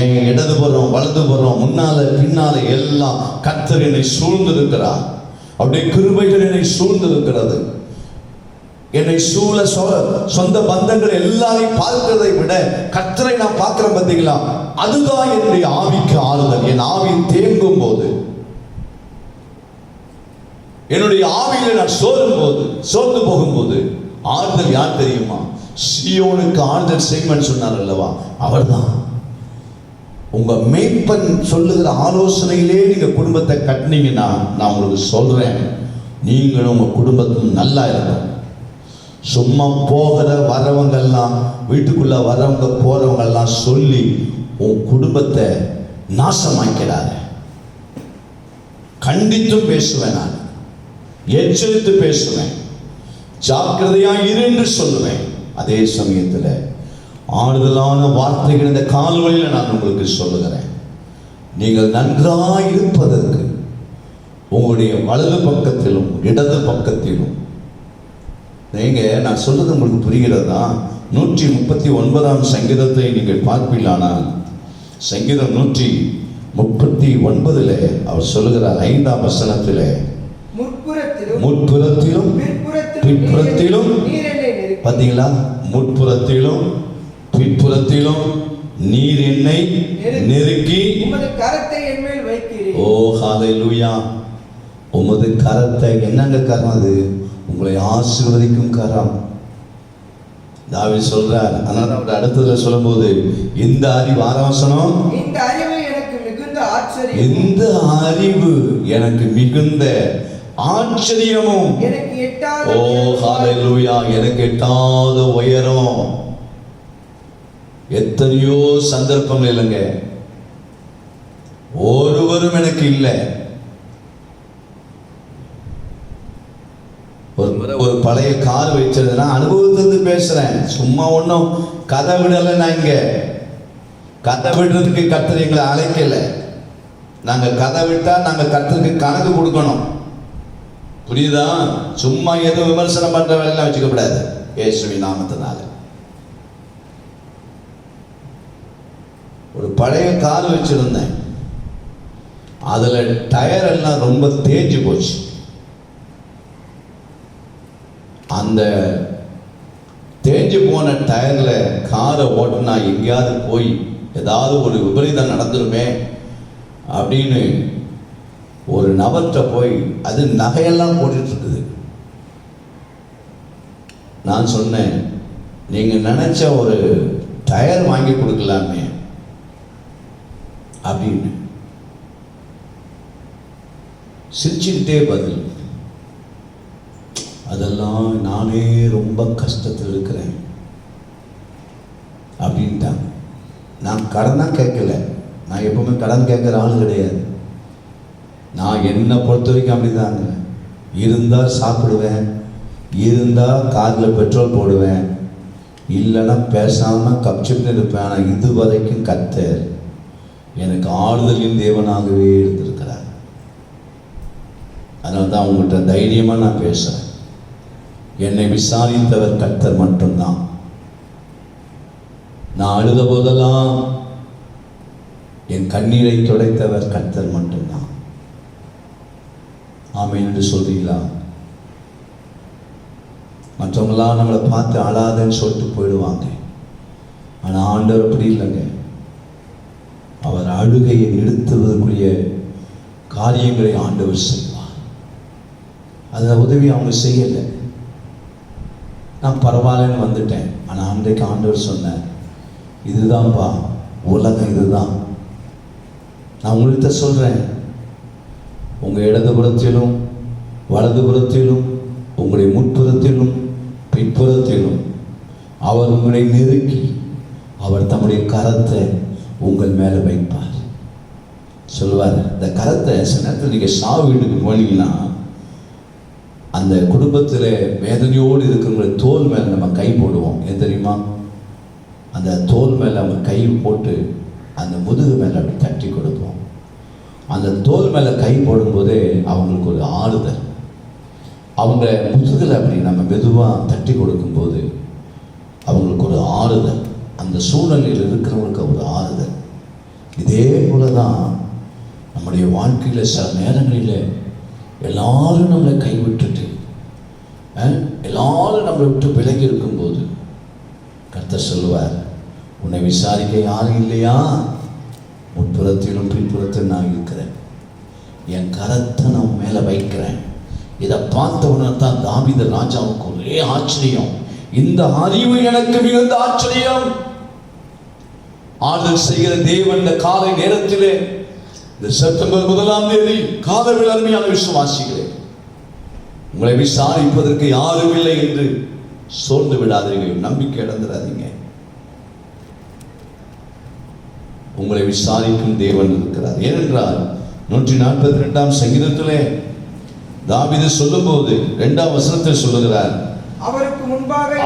என் இடதுபுறம் வலதுபுறம் முன்னால பின்னால எல்லாம் கர்த்தர் என்னை சூழ்ந்திருக்கிறார். அப்படியே கிருபைகள் என்னை சூழ்ந்திருக்கிறது. என்னை சூழ சொந்த பந்தங்கள் எல்லாரையும் பார்க்கிறதை விட கர்த்தரை நான் பார்க்கிறேன் பார்த்தீங்களா, அதுதான் என்னுடைய ஆவிக்கு ஆறுதல். என் ஆவி தேங்கும் போது, என்னுடைய ஆவியில நான் சோர்ந்து போகும்போது ஆறுதல் யார் தெரியுமா? சீயோனுக்கு ஆறுதல் செய்வன் சொன்னார் அல்லவா, அவர்தான். உங்க மேய்ப்பன் சொல்லுகிற ஆலோசனையிலே நீங்க குடும்பத்தை கட்டினீங்கன்னா நான் உங்களுக்கு சொல்றேன், நீங்களும் உங்க குடும்பத்தும் நல்லா இருக்கும். சும்மா போகிற வரவங்கெல்லாம், வீட்டுக்குள்ள வரவங்க போறவங்கெல்லாம் சொல்லி உன் குடும்பத்தை நாசமாக்கிறாரு. கண்டித்தும் பேசுவேன், நான் எச்சரித்து பேசுவேன், ஜாக்கிரதையா இரு என்று சொல்லுவேன். அதே சமயத்தில் ஆறுதலான வார்த்தைகள் இந்த கால்வழியில் நான் உங்களுக்கு சொல்லுகிறேன். நீங்கள் நன்றாய் இருப்பதற்கு உங்களுடைய வலது பக்கத்திலும் இடது பக்கத்திலும் நீங்க, நான் சொல்றது உங்களுக்கு புரிகிறதா? 139 சங்கீதத்தை நீங்கள் பார்ப்பீர்களானால், சங்கீதம் 139 அவர் சொல்லுகிறார் 5ஆம் வசனத்திலே, முற்புறத்திலும் பிற்புறத்திலும், பார்த்தீங்களா, முற்புறத்திலும் பிற்புறத்திலும் நீர் என்னை நெருக்கி உமது கரத்தை என் மேல் வைக்கிறீர். ஓ ஹல்லேலூயா. உமது கரத்தை, என்னங்க கரம் அது? உங்களை ஆசீர்வதிக்கும் கரம். தாவீது சொல்றார். அதனால அவர் அடுத்ததுல சொல்லும்போது, இந்த அறிவு, 6ஆம் வசனம், இந்த அறிவு எனக்கு மிகுந்த ஆச்சரியம், இந்த அறிவு எனக்கு மிகுந்த ஆச்சரியமும், எனக்கு எட்டாத, ஓ ஹல்லேலூயா, எனக்கு எட்டாத உயரம். எத்தனையோ சந்தர்ப்பங்கள் இல்லைங்க, ஒருவரும் எனக்கு இல்லை. ஒரு முறை ஒரு பழைய கார் வச்சிருந்தேன்னா, அனுபவத்திலிருந்து பேசுறேன், சும்மா ஒன்றும் கதை விடலை. நான் இங்க கதை விடுறதுக்கு கர்த்தர் எங்களை அழைக்கல. நாங்க கதை விட்டா நாங்க கர்த்தருக்கு கணக்கு கொடுக்கணும், புரியுதா? சும்மா எதுவும் விமர்சனம் பண்ற வேலையெல்லாம் வச்சுக்க கூடாது இயேசுவின் நாமத்தினால. ஒரு பழைய கார் வச்சிருந்தேன், அதுல டயர் எல்லாம் ரொம்ப தேஞ்சு போச்சு. அந்த தேஞ்சு போன டயர்ல காரை ஓட்டுனா எங்கேயாவது போய் ஏதாவது ஒரு விபரீதம் நடந்துருமே அப்படின்னு ஒரு நபர்கிட்ட போய், அது நகையெல்லாம் போட்டுட்டு இருக்குது. நான் சொன்னேன், நீங்க நினைச்ச ஒரு டயர் வாங்கி கொடுக்கலாமே அப்படின்னு. சிரிச்சுக்கிட்டே பதில், அதெல்லாம் நானே ரொம்ப கஷ்டத்தில் இருக்கிறேன் அப்படின்ட்டாங்க. நான் கடனா கேட்கல, நான் எப்பவுமே கடன் கேட்குற ஆள் கிடையாது. நான் என்னை பொறுத்த வரைக்கும் அப்படிதாங்க. இருந்தால் சாப்பிடுவேன், இருந்தால் காரில் பெட்ரோல் போடுவேன், இல்லைன்னா பேசாமல் கப்சிப்னு இருப்பேன். ஆனால் இது வரைக்கும் கர்த்தர் எனக்கு ஆறுதலின் தேவனாகவே இருந்திருக்கிறார். அதனால தான் உங்கள்கிட்ட தைரியமாக நான் பேசுகிறேன். என்னை விசாரித்தவர் கர்த்தர் மட்டும்தான். நான் அழுத போதெல்லாம் என் கண்ணீரை துடைத்தவர் கர்த்தர் மட்டும்தான். ஆமென் என்று சொல்றீங்களா? மற்றவங்களாம் நம்மளை பார்த்து அழாதன்னு சொல்லிட்டு போயிடுவாங்க. ஆனால் ஆண்டவர் அப்படி இல்லைங்க. அவர் அழுகையை நிறுத்துவதற்குரிய காரியங்களை ஆண்டவர் செய்வார். அதில் உதவி அவங்க செய்யலை. நான் பரவாயில்லன்னு வந்துட்டேன். ஆனால் அன்றைக்கு ஆண்டவர் சொன்னார், இதுதான்ப்பா உலகம், இதுதான். நான் உங்கள்கிட்ட சொல்கிறேன், உங்கள் இடதுபுறத்திலும் வலதுபுறத்திலும் உங்களுடைய முன்புறத்திலும் பின்புறத்திலும் அவர் உங்களை நெருக்கி அவர் தம்முடைய கரத்தை உங்கள் மேலே வைப்பார். சொல்லுவார், இந்த கரத்தை சில நேரத்தில் நீங்கள் சாவு வீட்டுக்கு போனீங்கன்னா அந்த குடும்பத்தில் வேதனையோடு இருக்கிறவங்க தோல் மேலே நம்ம கை போடுவோம். ஏன் தெரியுமா? அந்த தோல் மேலே அவங்க கை போட்டு அந்த முதுகு மேலே அப்படி தட்டி கொடுப்போம். அந்த தோல் மேலே கை போடும்போதே அவங்களுக்கு ஒரு ஆறுதல். அவங்க முதுகில் அப்படி நம்ம மெதுவாக தட்டி கொடுக்கும்போது அவங்களுக்கு ஒரு ஆறுதல், அந்த சூழ்நிலையில் இருக்கிறவங்களுக்கு ஒரு ஆறுதல். இதே போல தான் நம்முடைய வாழ்க்கையில் சில நேரங்களில் எல்லாரும் நம்மளை கைவிட்டுட்டு எல்லாரும் நம்மளை விட்டு விலகி இருக்கும்போது கர்த்தர் சொல்லுவார், உன்னை விசாரிக்க யாரும் இல்லையா? முன்புறத்திலும் பின்புறத்திலும் நான் இருக்கிறேன், என் கரத்தை நான் மேலே வைக்கிறேன். இதை பார்த்தவுடனே தான் தாவீது ராஜாவுக்கு ஒரே ஆச்சரியம். இந்த அறிவு எனக்கு மிகுந்த ஆச்சரியம். ஆறுதல் செய்கிற தேவன் இந்த காலை நேரத்திலே, இந்த செப்டம்பர் 1ஆம் தேதி காலையில் அருமையான விசுவாசிகளே, உங்களை விசாரிப்பதற்கு யாரும் இல்லை என்று சோர்ந்து விடாதீர்கள், நம்பிக்கை இழந்துடாதீங்க. உங்களை விசாரிக்கும் தேவன் இருக்கிறார். ஏனென்றால் 142ஆம் சங்கீதத்திலே தாவீது சொல்லும்போது 2ஆம் வசனத்தில் சொல்லுகிறார்,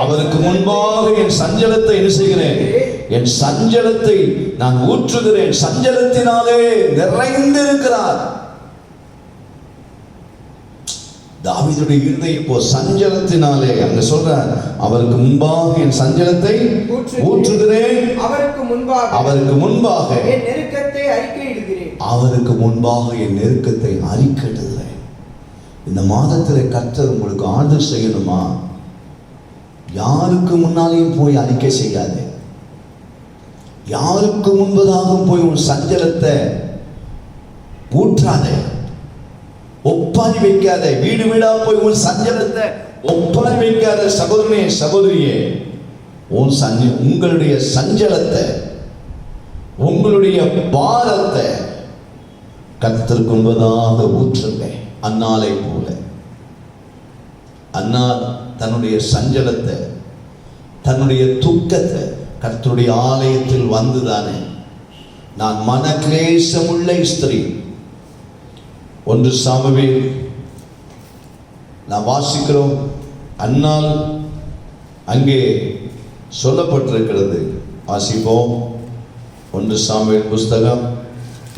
அவருக்கு முன்பாக என் சஞ்சலத்தை என்ன செய்கிறேன்? என் சஞ்சலத்தை நான் ஊற்றுகிறேன். சஞ்சலத்தினாலே நிறைந்திருக்கிறார். தாவீதுடைய இருதயம் இப்போ சஞ்சலத்தினாலே, அங்க சொல்றார், அவருக்கு முன்பாக என் சஞ்சலத்தை ஊற்றுகிறேன், அவருக்கு முன்பாக என் நெருக்கத்தை அறிக்கையிடுகிறேன், அவருக்கு முன்பாக என் நெருக்கத்தை அறிக்கையிடுகிறேன். இந்த மாதத்தில் கர்த்தர் உங்களுக்கு ஆறுதல் செய்யணுமா? யாருக்கு முன்னாலேயும் போய் அறிக்கை செய்யாதே. யாருக்கு முன்பதாக போய் உன் சஞ்சலத்தை ஊற்றாதே, ஒப்பாரி வைக்காத. வீடு வீடா போய் உன் சஞ்சலத்தை ஒப்பாரி வைக்காத. சகோதரனே, சகோதரியே, உங்களுடைய சஞ்சலத்தை, உங்களுடைய பாரத்தை கர்த்தருக்கு முன்பதாக ஊற்றுங்க. அன்னாலை போல அன்னாள் தன்னுடைய சஞ்சலத்தை, தன்னுடைய துக்கத்தை கர்த்தருடைய ஆலயத்தில் வந்துதானே, நான் மனக்லேசமுள்ள ஸ்திரீ. 1 சாமுவேல் நான் வாசிக்கிறோம், அன்னாள் அங்கே சொல்லப்பட்டிருக்கிறது. வாசிப்போம். 1 சாமுவேல் புஸ்தகம்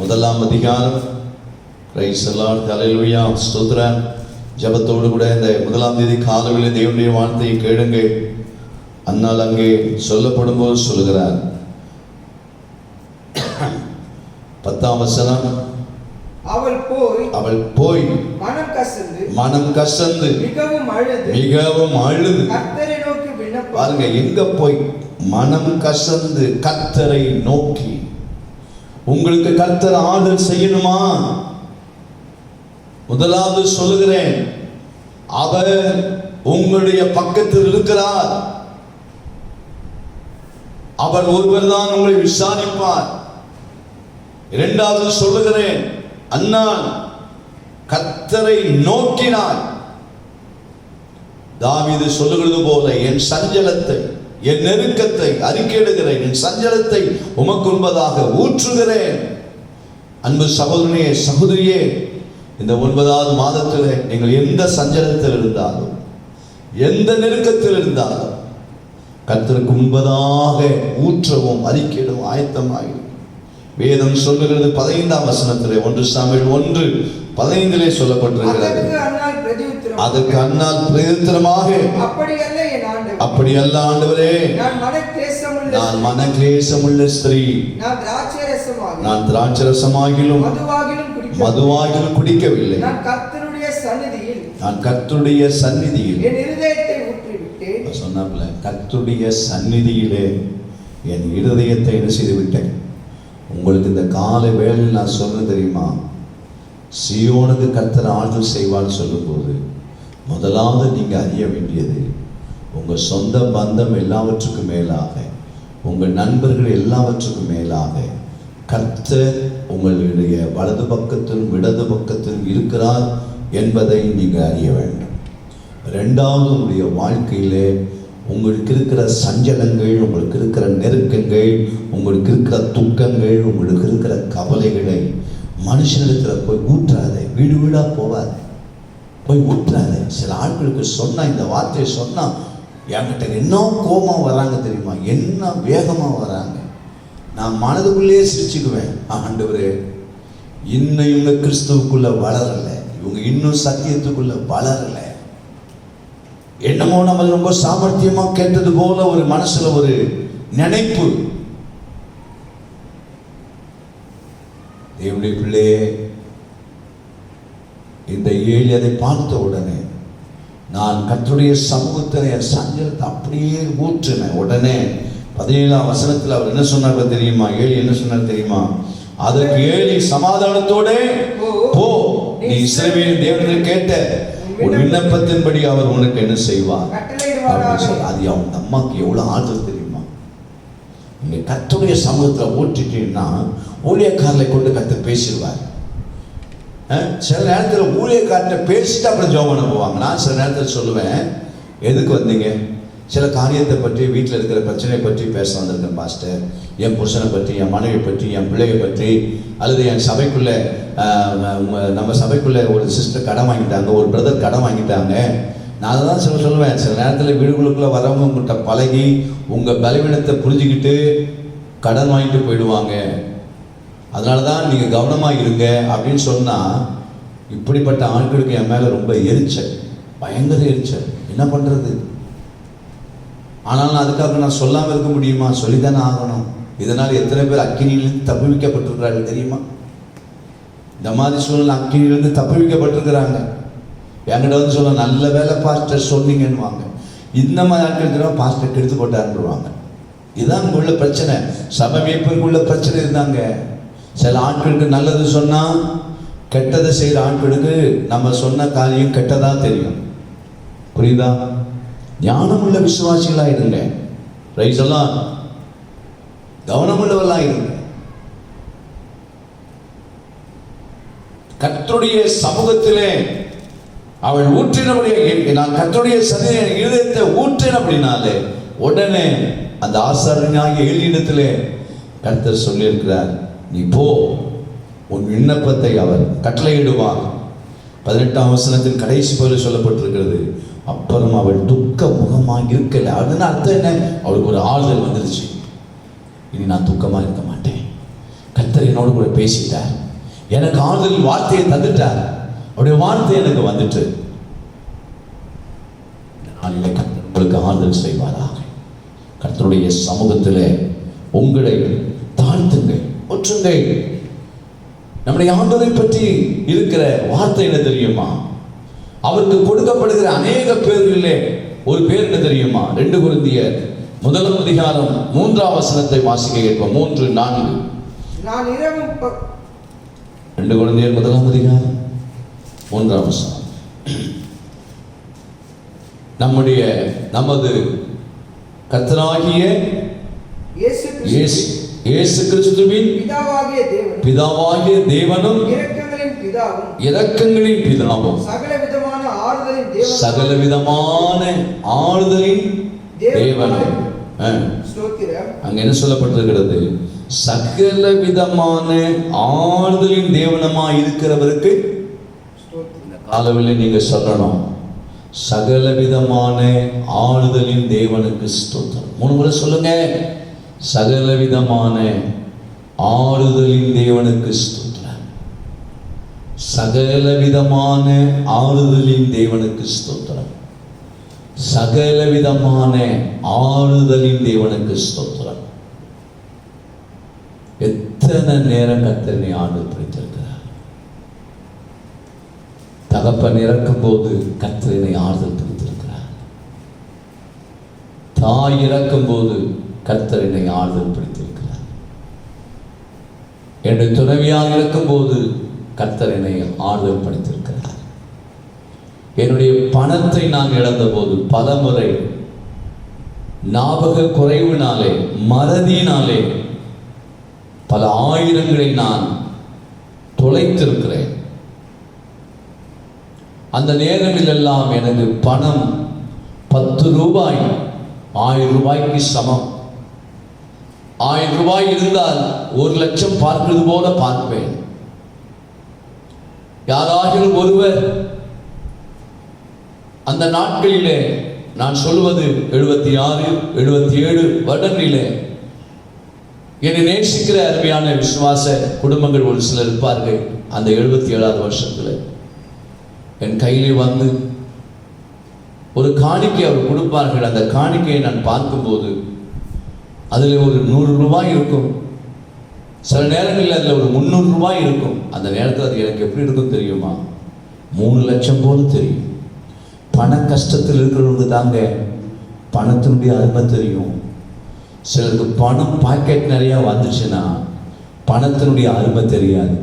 1ஆம் அதிகாரம். பிரைஸ் தி லார்ட், ஹல்லேலூயா, ஸ்தோத்திரம். ஜெபத்தோடு கூட இந்த 1ஆம் தேதி காலையில் தேவனுடைய வார்த்தையை கேளுங்க. அன்னால் அங்கே சொல்லப்படும் போது சொல்லுகிறார், 10ஆம் வசனம், அவள் போய் மனம் கசந்து மிகவும் அழுது கர்த்தரை நோக்கி விண்ணப்பம். பாருங்க, எங்க போய் மனம் கசந்து கர்த்தரை நோக்கி. உங்களுக்கு கர்த்தர் ஆறுதல் செய்யணுமா? முதலாவது சொல்லுகிறேன், அவர் உங்களுடைய பக்கத்தில் இருக்கிறார். அவர் ஒருவர் தான் உங்களை விசாரிப்பார். இரண்டாவது சொல்லுகிறேன், அன்னாள் கர்த்தரை நோக்கினார். தாவீது சொல்லுகிறது போல, என் சஞ்சலத்தை, என் நெருக்கத்தை அறிக்கையிடுகிறேன், என் சஞ்சலத்தை உமக்கு முன்பதாக ஊற்றுகிறேன். அன்பு சகோதரனே, சகோதரியே, இந்த 9வது மாதத்தில் நீங்கள் எந்த சஞ்சலத்தில் இருந்தாலும், எந்த நெருக்கத்தில் இருந்தாலும் கர்த்தருக்கு முன்பதாக ஊற்றவும் அறிக்கையிடவும் ஆயத்தமாகி. வேதம் சொல்லுகிறது 15ஆம் வசனத்திலே, 1 சாமுவேல் 1:15 சொல்லப்பட்டிருக்கிறது. அதற்கு அன்னாள் பிரதியுத்தரமாக, அப்படி அல்ல ஆண்டவரே, நான் மனக்லேசமுள்ள ஸ்திரீ, நான் திராட்சரசமாகிலும் மதுவாகிலும் குடிக்கவில்லை. நான் கர்த்தருடைய சந்நிதியில் என் இருதயத்தை ஊற்றிவிட்டேன். சொன்னாப்ல, கர்த்தருடைய சந்நிதியிலே என் இருதயத்தை என்ன செய்து விட்டேன். உங்களுக்கு இந்த காலை வேளையில் நான் சொன்ன தெரியுமா, சீயோனுக்கு கர்த்தர் ஆறுதல் செய்வான்னு சொல்லும்போது முதலாவது நீங்க அறிய வேண்டியது, உங்கள் சொந்த பந்தம் எல்லாவற்றுக்கும் மேலாக, உங்கள் நண்பர்கள் எல்லாவற்றுக்கும் மேலாக கர்த்தர் உங்களுடைய வலது பக்கத்திலும் இடது பக்கத்திலும் இருக்கிறார் என்பதை நீங்கள் அறிய வேண்டும். ரெண்டாவது, உங்களுடைய வாழ்க்கையிலே உங்களுக்கு இருக்கிற சஞ்சலங்கள், உங்களுக்கு இருக்கிற நெருக்கங்கள், உங்களுக்கு இருக்கிற துக்கங்கள், உங்களுக்கு இருக்கிற கவலைகளை மனுஷனிடத்தில் போய் ஊற்றாதே. வீடு வீடாக போவாதே, போய் ஊற்றாதே. சில ஆட்களுக்கு சொன்னால், இந்த வார்த்தையை சொன்னால் என்கிட்ட என்ன கோபம் வராங்க தெரியுமா, என்ன வேகமாக வராங்க. நான் மனதுக்குள்ளேயே சிரிச்சுக்குவேன், ஆண்டவரே இன்னும் இவங்க கிறிஸ்துவுக்குள்ள வளரலை, இவங்க இன்னும் சத்தியத்துக்குள்ள வளரலை. என்னமோ நம்ம ரொம்ப சாமர்த்தியமா கேட்டது போல ஒரு மனசுல ஒரு நினைப்பு. தேவனுடைய பிள்ளையே, இந்த ஏழி அதை பார்த்த உடனே நான் கர்த்தருடைய சமூகத்தில் என் சஞ்சலத்தை அப்படியே ஊற்றினேன். உடனே 17ஆம் வசனத்தில் அவர் என்ன சொன்னார் தெரியுமா? ஏழி என்ன சொன்னார் தெரியுமா? அதற்கு ஏழி சமாதானத்தோட போ, நீ இஸ்ரவேலின் தேவனிடத்தில் கேட்ட உன் விண்ணப்பத்தின்படி அவர் உனக்கு என்ன செய்வார் அப்படின்னு சொல்லி. அது அவங்க அம்மாக்கு எவ்வளவு ஆறுதல் தெரியுமா? நீங்க கர்த்தருடைய சமூகத்தில் ஓட்டிட்டீங்கன்னா ஊழியக்காரரை கொண்டு கர்த்தர் பேசிடுவார். சில நேரத்தில் ஊழியக்காரர்கிட்ட பேசிட்டு அப்புறம் ஜெபம் பண்ண போவாங்க. நான் சில நேரத்தில் சொல்லுவேன், எதுக்கு வந்தீங்க? சில காரியத்தை பற்றி, வீட்டில் இருக்கிற பிரச்சனையை பற்றி பேச வந்திருக்கேன் பாஸ்டர். என் புருஷனை பற்றி, என் மனைவி பற்றி, என் பிள்ளையை பற்றி, அல்லது என் சபைக்குள்ளே நம்ம சபைக்குள்ளே ஒரு சிஸ்டர் கடன் வாங்கிட்டாங்க, ஒரு பிரதர் கடன் வாங்கிட்டாங்க. நான் அதை தான் சொல்லுவேன். சில நேரத்தில் வீடுகளுக்குள்ளே வரவங்க உங்கள்கிட்ட பழகி உங்கள் பலவீனத்தை புரிஞ்சுக்கிட்டு கடன் வாங்கிட்டு போயிடுவாங்க. அதனால தான் நீங்கள் கவனமாக இருங்க அப்படின்னு சொன்னால், இப்படிப்பட்ட ஆட்களுக்கு என் மேலே ரொம்ப எரிச்சல், பயங்கர எரிச்சல். என்ன பண்ணுறது? ஆனால் அதுக்காக நான் சொல்லாமல் இருக்க முடியுமா? சொல்லித்தானே ஆகணும். இதனால் எத்தனை பேர் அக்கினியிலிருந்து தப்புவிக்கப்பட்டிருக்கிறார்கள் தெரியுமா? இந்த மாதிரி சூழ்நிலை அக்கினியிலிருந்து தப்புவிக்கப்பட்டிருக்கிறாங்க. என்கிட்ட வந்து சொல்ல, நல்ல வேலை பாஸ்டர் சொன்னீங்கன்னுவாங்க. இந்த மாதிரி ஆட்கள் பாஸ்டர் கெடுத்து போட்டாருன்னுவாங்க. இதுதான் உள்ள பிரச்சனை. சபை மேய்ப்பருக்குள்ள பிரச்சனை இருந்தாங்க. சில ஆட்களுக்கு நல்லது சொன்னால், கெட்டதை செய்கிற ஆட்களுக்கு நம்ம சொன்ன காரியம் கெட்டதாக தெரியும். புரியுதா? ஞானமுள்ள விசுவாசிகளாக இருங்க. ரைஸ் எல்லாம் கவனமுள்ளவர்களாக இருங்க. கர்த்தருடைய சமூகத்திலே அவள் ஊற்றினபடியே, நான் கர்த்தருடைய சதியை இருதயத்தை ஊற்றின அப்படின்னாலே உடனே அந்த ஆசாரியனாகிய ஏலியிடத்திலே கர்த்தர் சொல்லியிருக்கிறார், நீ போ, உன் விண்ணப்பத்தை அவர் கட்டளையிடுவார். 18ஆம் வசனத்தின் கடைசி பகுதியில் சொல்லப்பட்டிருக்கிறது, அப்புறம் அவள் துக்க முகமாக இருக்கல. அதுன்னு அர்த்தம் என்ன? அவளுக்கு ஒரு ஆறுதல் வந்துருச்சு. இனி நான் துக்கமாக இருக்க மாட்டேன், கர்த்தர் என்னோடு கூட பேசிட்டார், எனக்கு ஆறுதல் வார்த்தையை தந்துட்டார், அவருடைய வார்த்தை எனக்கு வந்துட்டு. நாளிலே கர்த்தர் உங்களுக்கு ஆறுதல் செய்வாராக. கர்த்தருடைய சமூகத்திலே உங்களை தாழ்த்துங்கள், ஒற்றுங்கள். நம்முடைய ஆண்டவரை பற்றி இருக்கிற வார்த்தை என்ன தெரியுமா? அவருக்கு கொடுக்கப்படுகிற அநேக பேர்களிலே ஒரு பேர் என்ன தெரியுமா? 2 கொரிந்தியர் 1ஆம் அதிகாரம் 3ஆம் வசனத்தை வாசிக்க கேட்போம். 3:4. நான் இரவும் 2 கொரிந்தியர் 1ஆம் அதிகாரம் 3ஆம் வசனம். நமது கர்த்தராகிய இயேசு கிறிஸ்துவின் பிதாவாகிய தேவனும் இரக்கங்களின் பிதாவும் சகல விதமான ஆறுதலின் தேவனும். அங்க என்ன சொல்லப்பட்டிருக்கிறது? சகல விதமான ஆறுதலின் தேவனமாய் இருக்கிறவருக்கு இந்த காலவெளியில் நீங்க சொல்லணும், சகல விதமான ஆறுதலின் தேவனுக்கு ஸ்தோத்திரம். 3 முறை சொல்லுங்க, சகல விதமான ஆறுதலின் தேவனுக்கு ஸ்தோத்திரம். சகல விதமான ஆறுதலின் தேவனுக்கு ஸ்தோத்திரம். சகல விதமான ஆறுதலின் தேவனுக்கு ஸ்தோத்திரம். எத்தனை நேரம் கர்த்தரை ஆண்டு பிடித்திருக்கிறார். தகப்பன் இறக்கும் போது கர்த்தரை ஆறுதல் பிடித்திருக்கிறார். தாய் இறக்கும் போது கர்த்தரை ஆறுதல் பிடித்திருக்கிறார். என்னுடைய துணைவியாக இருக்கும் போது கர்த்தர் என்னை ஆறுதல் படுத்திருக்கிறார். என்னுடைய பணத்தை நான் இழந்த போது பல முறை ஞாபக குறைவினாலே, மறதியினாலே பல ஆயிரங்களை நான் தொலைத்திருக்கிறேன். அந்த நேரங்களெல்லாம் எனக்கு பணம் 10 ரூபாய் 1000 ரூபாய்க்கு சமம். 1000 ரூபாய் இருந்தால் 1 லட்சம் பார்க்கிறது போல பார்ப்பேன். யாராகிலும் ஒருவர் அந்த நாட்களிலே, நான் சொல்வது 76 77 வருடங்களிலே என்னை நேசிக்கிற அருமையான விசுவாச குடும்பங்கள் ஒரு சிலர் இருப்பார்கள். அந்த 77வது வருஷத்தில் என் கையிலே வந்து ஒரு காணிக்கை அவர் கொடுப்பார்கள். அந்த காணிக்கையை நான் பார்க்கும்போது அதில் ஒரு 100 ரூபாய் இருக்கும், சில நேரங்களில் அதில் ஒரு 300 ரூபாய் இருக்கும். அந்த நேரத்தில் அது எனக்கு எப்படி இருக்கும் தெரியுமா? 3 லட்சம் போல தெரியும். பண கஷ்டத்தில் இருக்கிறவங்களுக்கு தாங்க பணத்தினுடைய அருமை தெரியும். சிலருக்கு பணம் பாக்கெட் நிறையா வந்துச்சுன்னா பணத்தினுடைய அருமை தெரியாது.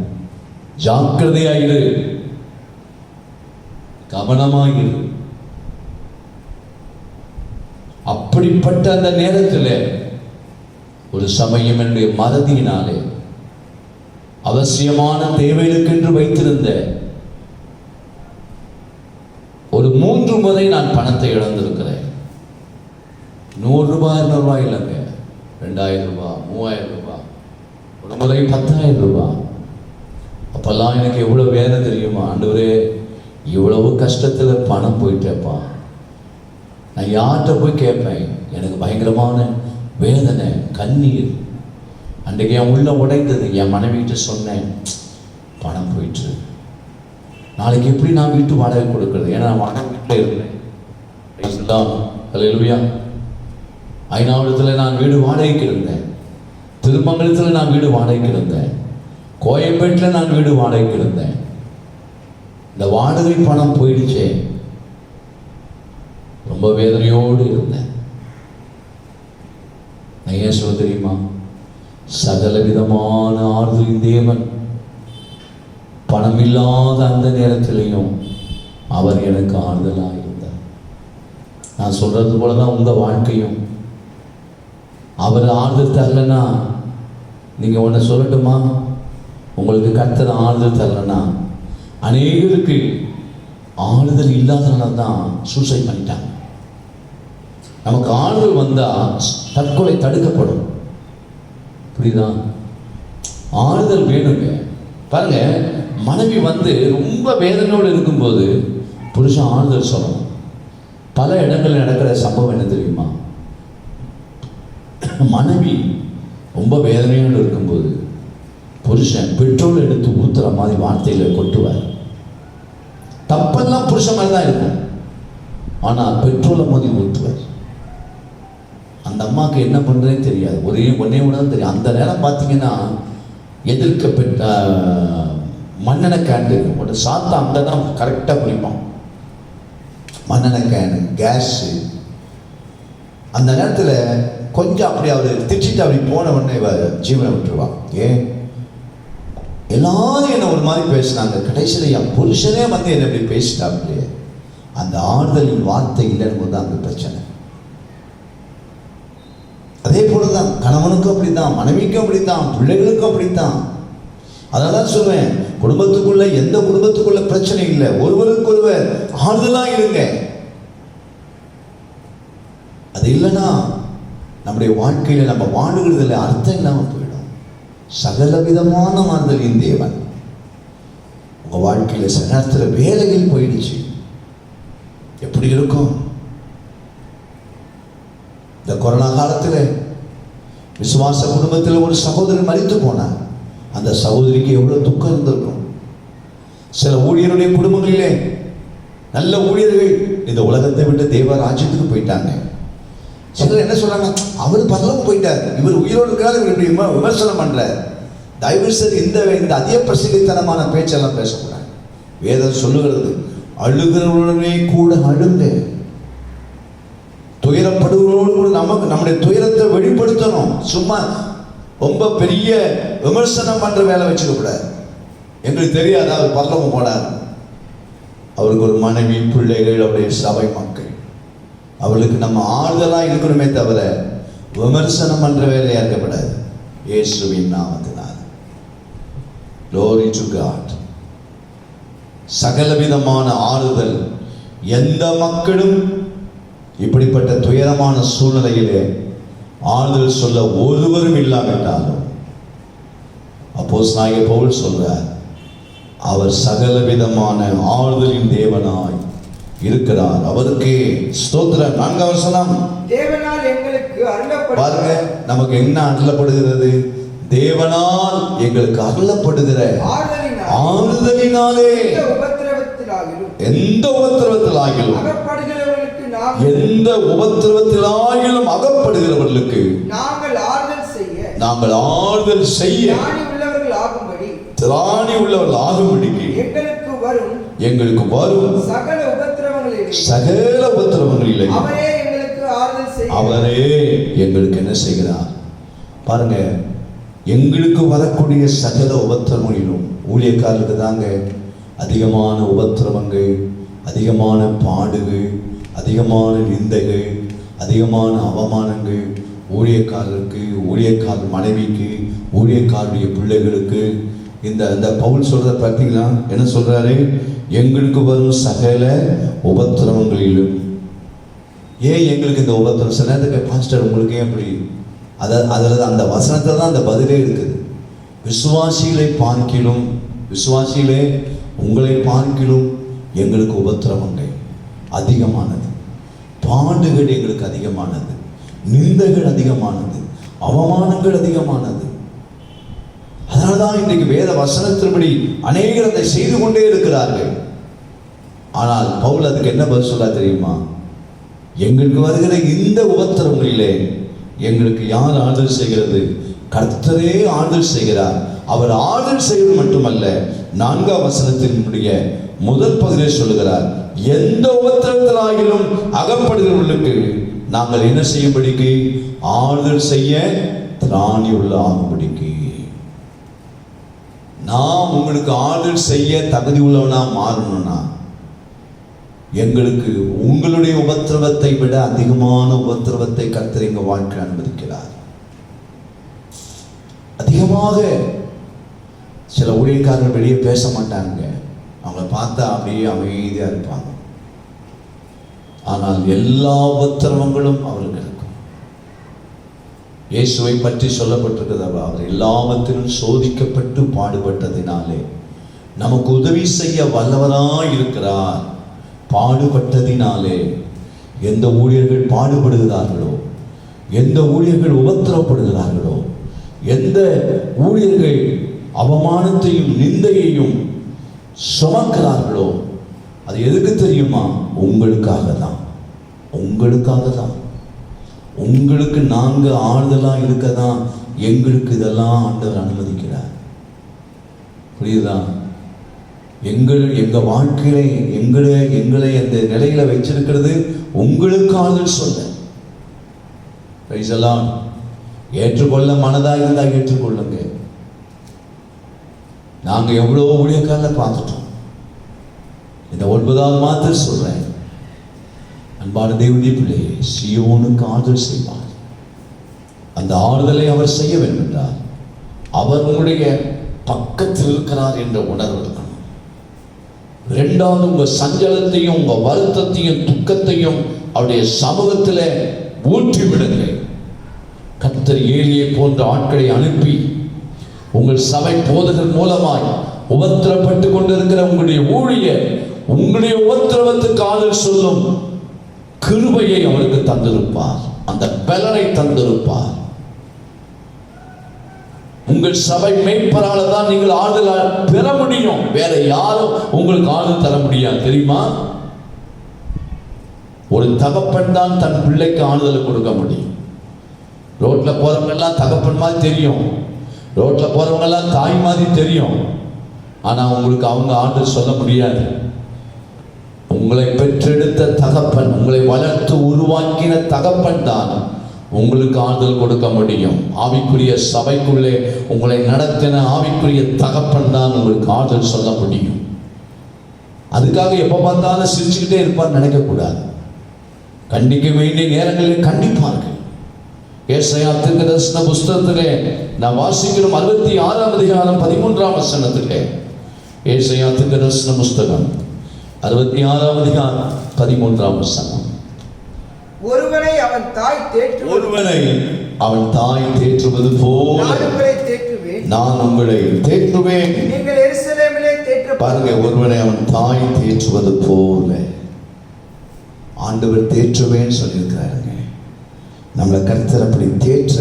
ஜாக்கிரதையாயிரு, கவனமாயிரு. அப்படிப்பட்ட அந்த நேரத்தில் ஒரு சமயம் என்னுடைய மறதியினாலே அவசியமான தேவைகளுக்கென்று வைத்திருந்த ஒரு 3 முறை நான் பணத்தை இழந்திருக்கிறேன். 100 ரூபாய் 200 ரூபாய் இல்லைங்க, 2000 ரூபாய் 3000 ரூபாய், ஒரு முறை 10,000 ரூபாய். அப்பெல்லாம் எனக்கு எவ்வளோ வேதனை தெரியுமா? ஆண்டவரே, இவ்வளவு கஷ்டத்தில் பணம் போயிட்டேப்பா. நான் யார்கிட்ட போய் கேட்பேன்? எனக்கு பயங்கரமான வேதனை, கண்ணீர். அன்றைக்கு என் உள்ள உடைந்தது. என் மனைவிட்டு சொன்னேன், பணம் போயிட்டு நாளைக்கு எப்படி நான் வீட்டு வாடகை கொடுக்குறது? ஏன்னா நான் வாடகை வீட்டில் இருந்தேன். அல்லேலூயா. ஐநாவளத்தில் நான் வீடு வாடகைக்கு இருந்தேன், திருமங்கலத்தில் நான் வீடு வாடகைக்கு இருந்தேன், கோயம்பேட்டில் நான் வீடு வாடகைக்கு இருந்தேன். இந்த வாடகை பணம் போயிடுச்சே, ரொம்ப வேதனையோடு இருந்தேன். நான் ஏன் சொல்ல தெரியுமா? சகல விதமான ஆறுதலின் தேவன் பணம் இல்லாத அந்த நேரத்திலையும் அவர் எனக்கு ஆறுதலாக இருந்தார். நான் சொல்றது போலதான் உங்க வாழ்க்கையும். அவர் ஆறுதல் தரலன்னா, நீங்க ஒன்று சொல்லட்டுமா? உங்களுக்கு கர்த்தர் ஆறுதல் தரலன்னா, அநேகருக்கு ஆறுதல் இல்லாதனால தான் சூசைட் பண்ணிட்டாங்க. நமக்கு ஆறுதல் வந்தா தற்கொலை தடுக்கப்படும். புரியுதா? ஆறுதல் வேணுங்க. பாருங்க, மனைவி வந்து ரொம்ப வேதனையோடு இருக்கும்போது புருஷன் ஆறுதல் சொல்லணும். பல இடங்களில் நடக்கிற சம்பவம் என்ன தெரியுமா? மனைவி ரொம்ப வேதனையோடு இருக்கும்போது புருஷன் பெட்ரோல் எடுத்து ஊத்துற மாதிரி வார்த்தைகளை கொட்டுவார். தப்பெல்லாம் புருஷன் மாதிரி தான் இருக்கும், ஆனால் பெட்ரோலை மோதி ஊற்றுவார். அந்த அம்மாவுக்கு என்ன பண்ணுறதுன்னு தெரியாது. ஒன்னே ஒன்று தான் தெரியும். அந்த நேரம் பார்த்தீங்கன்னா எதிர்க்கப்பட்ட மண்ணெண்ணெய் கேண்டு ஒரு சாத்தா அங்கே தான் கரெக்டாக குளிப்பான். மண்ணெண்ணெய் கேனு, கேஸு. அந்த நேரத்தில் கொஞ்சம் அப்படி அவர் திச்சிட்டு அப்படி போன உடனே ஜீவனை விட்டுருவான். ஏன் எல்லாரும் என்ன ஒரு மாதிரி பேசினாங்க, கடைசியில் என் புருஷனே வந்து என்ன இப்படி பேசிட்டாங்களே. அந்த ஆறுதலின் வார்த்தை இல்லைன்னு போது தான் அந்த பிரச்சனை. அதே போலதான் கணவனுக்கும் அப்படித்தான், மனைவிக்கும் அப்படித்தான், பிள்ளைகளுக்கும் அப்படித்தான். அதனால சொல்லுவேன், குடும்பத்துக்குள்ள எந்த குடும்பத்துக்குள்ள பிரச்சனை இல்லை, ஒருவருக்கு ஒருவர் ஆறுதலா இருங்க. அது இல்லைன்னா நம்முடைய வாழ்க்கையில நம்ம வாழுகிறதுல அர்த்தம் இல்லாம போயிடும். சகல விதமான ஆறுதலின் தேவன் உங்க வாழ்க்கையில சில நேரத்தில் வேலையில் போயிடுச்சு, எப்படி இருக்கும்? இந்த கொரோனா காலத்தில் விசுவாச குடும்பத்தில் ஒரு சகோதரன் மரித்து போனார். அந்த சகோதரிக்கு எவ்வளவு துக்கம் இருந்திருக்கும். சில ஊழியருடைய குடும்பங்களிலே நல்ல ஊழியர்கள் இந்த உலகத்தை விட்டு தேவ ராஜ்யத்துக்கு போயிட்டாங்க. சிலர் என்ன சொல்றாங்க, அவர் பரலோகம் போயிட்டார், இவர் உயிரோடு இருக்கிறார், இவர் இப்படி விமர்சனம் பண்றார். தயவு செய்து இந்த அதிக பிரசித்தனமான பேச்செல்லாம் பேசக்கூடாது. வேதம் சொல்லுகிறது, அழுகிறவருடனே கூட அழுங்க. துயரப்படுவதோடு கூட நமக்கு நம்முடைய துயரத்தை வெளிப்படுத்தணும். சும்மா ரொம்ப பெரிய விமர்சனம் பண்ற வேலை வச்சுக்க கூடாது. எங்களுக்கு தெரியாதா அவர் பரலோகம் போனார்? அவருக்கு ஒரு மனைவி, பிள்ளைகள், அவருடைய சபை மக்கள் அவளுக்கு நம்ம ஆறுதலா இருக்கணுமே தவிர விமர்சனம் பண்ற வேலையா இருக்கப்படாது. இயேசுவின் நாமத்தினால். Glory to God. சகலவிதமான ஆறுதல். எந்த மக்களும் இப்படிப்பட்ட துயரமான சூழ்நிலையிலே ஆறுதல் சொல்ல ஒருவரும் இல்லாவிட்டாலும் அப்போஸ்தலனாகிய பவுல் சொல்றார், அவர் சகலவிதமான ஆறுதலின் தேவனாய் இருக்கிறார். அவருக்கு ஸ்தோத்திரம். 4வது வசனம், தேவனால் எங்களுக்கு அருளப்படும். பாருங்க, நமக்கு என்ன அருளப்படுகிறது? தேவனால் எங்களுக்கு அருளப்படுகிற ஆறுதலினாலே. எந்த உபத்திரவத்திலாகிலும் அகப்படுகிறவர்களுக்கு நாங்கள் ஆறுதல் செய்ய திராணி உள்ளவர்கள் ஆகும்படிக்கு எங்களுக்கு வரும் சகல உபத்திரவங்களிலே அவரே எங்களுக்கு என்ன செய்கிறார்? பாருங்க, எங்களுக்கு வரக்கூடிய சகல உபத்திரவங்களிலும் ஊழியக்காரருக்கு தாங்க அதிகமான உபத்திரவங்கள், அதிகமான பாடுகள், அதிகமான நிந்தைகள், அதிகமான அவமானங்கள். ஊழியக்காரருக்கு, ஊழியக்காரர் மனைவிக்கு, ஊழியக்காரருடைய பிள்ளைகளுக்கு. இந்த பவுல் சொல்றத பார்த்தீங்களா? என்ன சொல்றாரு? எங்களுக்கு வரும் சகல உபத்திரவங்களிலும். ஏன் எங்களுக்கு இந்த உபத்திரம்? சில நேரத்துக்கு பாஸ்டர் உங்களுக்கு ஏன் அப்படி? அதில் அந்த வசனத்தில் தான் அந்த பதிலே இருக்குது. விசுவாசிகளை பார்க்கிலும், விசுவாசிகளே உங்களை பார்க்கிலும் எங்களுக்கு உபத்திரவங்கள் அதிகமானது, பாடுகள் எங்களுக்கு அதிகமானது, நிந்தைகள் அதிகமானது, அவமானங்கள் அதிகமானது. அதனால்தான் இன்றைக்கு வேத வசனத்தின்படி அநேகர் அதை செய்து கொண்டே இருக்கிறார்கள். ஆனால் பவுல் அதுக்கு என்ன பதில் சொல்ல தெரியுமா? எங்களுக்கு வருகிற இந்த உபத்திரவங்களிலே எங்களுக்கு யார் ஆறுதல் செய்கிறது? கர்த்தரே ஆறுதல் செய்கிறார். அவர் ஆறுதல் செய்வது மட்டுமல்ல, 4வது வசனத்தினுடைய முதல் பகுதியை சொல்லுகிறார், எந்த உபத்திரவத்திலாகிலும் அகப்படுகிறவர்களுக்கு நாங்கள் என்ன செய்யும்படிக்கு? ஆறுதல் செய்ய திராணி உள்ள ஆகும்படிக்கு. நாம் உங்களுக்கு ஆறுதல் செய்ய தகுதி உள்ளவனா மாறணும்னா எங்களுக்கு உங்களுடைய உபத்திரவத்தை விட அதிகமான உபத்திரவத்தை கர்த்தர் எங்க வாழ்க்கை அனுமதிக்கிறார். அதிகமாக சில ஊழியக்காரர்கள் வெளியே பேச மாட்டாங்க, அவங்கள பார்த்தா அப்படியே அமைதியா இருப்பாங்க. ஆனால் எல்லா உபத்திரவங்களும் அவர்களுக்கு இருக்கும். இயேசுவை பற்றி சொல்லப்பட்டிருக்கிறது, அவர் எல்லாவற்றிலும் சோதிக்கப்பட்டு பாடுபட்டதினாலே நமக்கு உதவி செய்ய வல்லவராய் இருக்கிறார். பாடுபட்டதினாலே எந்த ஊழியர்கள் பாடுபடுகிறார்களோ, எந்த ஊழியர்கள் உபத்திரவப்படுகிறார்களோ, எந்த ஊழியர்கள் அவமானத்தையும் நிந்தையையும் சுமக்கிறார்களோ, அது எதுக்கு தெரியுமா? உங்களுக்காக தான். உங்களுக்காக தான். உங்களுக்கு நாங்கள் ஆறுதலாக இருக்க தான் எங்களுக்கு இதெல்லாம் ஆண்டவர் அனுமதிக்கிறார். புரியுதா? எங்கள் வாழ்க்கையிலே எங்களை அந்த நிலையில வச்சிருக்கிறது உங்களுக்கு ஆறுதல் சொல்ல. ஏற்றுக்கொள்ள மனதாக இருந்தால் ஏற்றுக்கொள்ளுங்க. நாங்க எவ்வளோ ஊழியக்காரரை பார்த்துட்டோம். இந்த 9வது மாத்திரம் சொல்றேன், அன்பான தேவனுடைய பிள்ளையே, சீயோனுக்கு ஆறுதல் செய்வார். அந்த ஆறுதலை அவர் செய்ய வேண்டும் என்றால் அவர் உங்களுடைய பக்கத்தில் இருக்கிறார் என்ற உணர்வு இருக்கணும். 2வது, உங்க சஞ்சலத்தையும் உங்க வருத்தத்தையும் துக்கத்தையும் அவருடைய சமூகத்தில் ஊற்றி விடுங்க. கர்த்தர் ஏலியை போன்ற ஆட்களை அனுப்பி உங்கள் சபை போதகர் மூலமாய் உபத்திரப்பட்டு கொண்டிருக்கிற உங்களுடைய ஊழியர் உங்களுடைய உபத்திரவத்துக்கு ஆறுதல் சொல்லும் கிருபையை அவருக்கு தந்திருப்பார். அந்த பலனை தந்திருப்பார். உங்கள் சபை மேய்ப்பரால தான் நீங்கள் ஆறுதல் பெற முடியும். வேற யாரும் உங்களுக்கு ஆறுதல் தர முடியாது. தெரியுமா? ஒரு தகப்பன் தான் தன் பிள்ளைக்கு ஆறுதல் கொடுக்க முடியும். ரோட்ல போறவங்க எல்லாம் தகப்பன் மாதிரி தெரியும், ரோட்ல போறவங்க எல்லாம் தாய் மாதிரி தெரியும். ஆனா உங்களுக்கு அவங்க ஆறுதல் சொல்ல முடியாது. உங்களை பெற்றெடுத்த தகப்பன், உங்களை வளர்த்து உருவாக்கின தகப்பன் தான் உங்களுக்கு ஆறுதல் கொடுக்க முடியும். ஆவிக்குரிய சபைக்குள்ளே உங்களை நடத்தின ஆவிக்குரிய தகப்பன் தான் உங்களுக்கு ஆறுதல் சொல்ல முடியும். அதுக்காக எப்ப பார்த்தாலும் சிரிச்சுக்கிட்டே இருப்பான்னு நினைக்க கூடாது. கண்டிக்க வேண்டிய நேரங்களில் கண்டிப்பார்கள். ஏசாயா தீர்க்கதரிசன புஸ்தகத்திலே நாம் வாசிக்கிறோம் 66ஆம் அதிகாரம் 13ஆம் வசனத்திலே. ஏசாயா தீர்க்கதரிசன புஸ்தகம் 66ஆம் அதிகாரம் 13ஆம் வசனம். ஒருவனை அவன் தாய் தேற்றுவது போல நான் உங்களை தேற்றுவேன். நீங்கள் எருசலேமிலே பாருங்க, ஒருவனை அவன் தாய் தேற்றுவது போல ஆண்டவர் தேற்றுவேன்னு சொல்லியிருக்கிறாருங்க. நம்மளை கர்த்தர் அப்படி தேற்ற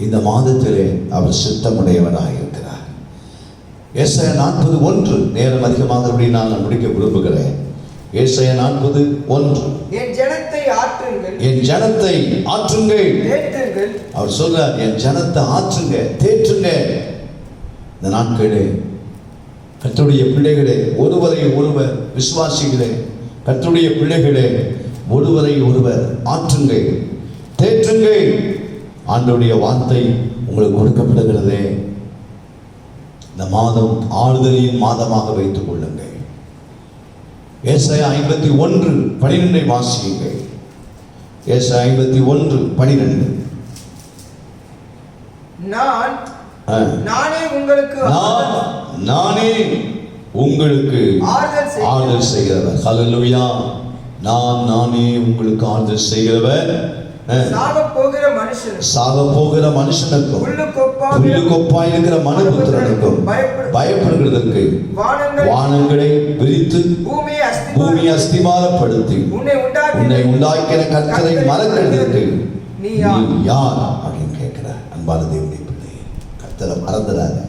இந்த மாதத்திலே அவர் சித்தமுடையவராக இருக்கிறார். ஏசாயா 40:1 நேரம் அதிகமாக நான் முடிக்க விரும்புகிறேன். ஏசாயா 40:1 என் ஜனத்தை ஆற்றுங்கள். தேற்றுங்கள். அவர் சொல்றார், என் ஜனத்தை ஆற்றுங்க, தேற்றுங்க. இந்த நாட்களே கர்த்தருடைய பிள்ளைகளே, ஒருவரை ஒருவர் விசுவாசிகளே, கர்த்தருடைய பிள்ளைகளே, ஒருவரை ஒருவர் ஆற்றுங்கள், தேற்றுங்கள். ஆண்டவருடைய வார்த்தை உங்களுக்கு கொடுக்கப்படுகிறதே. இந்த மாதம் ஆறுதலின் மாதமாக வைத்துக் கொள்ளுங்கள். ஏசாயா 51:12 வாசியுங்கள். ஏசாயா 51:12. நானே உங்களுக்கு ஆறுதல் செய்கிறவர். ஹல்லேலூயா. நானே உங்களுக்கு ஆறுதல் செய்கிறவர். சாகப் போகிற மனுஷனுக்கும் புல்லு கொப்பாய் இருக்கிற மனுபுத்திரனுக்கும் பயப்படுகிறதற்கு வானங்களை விரித்து பூமியை அஸ்திபாரப்படுத்தி உன்னை உண்டாக்கிற கர்த்தரை மறக்கிறதற்கு நீ யார் அப்படின்னு கேட்கிறார். அன்பான தேவனுடைய பிள்ளை, கர்த்தரை மறந்துடாங்க.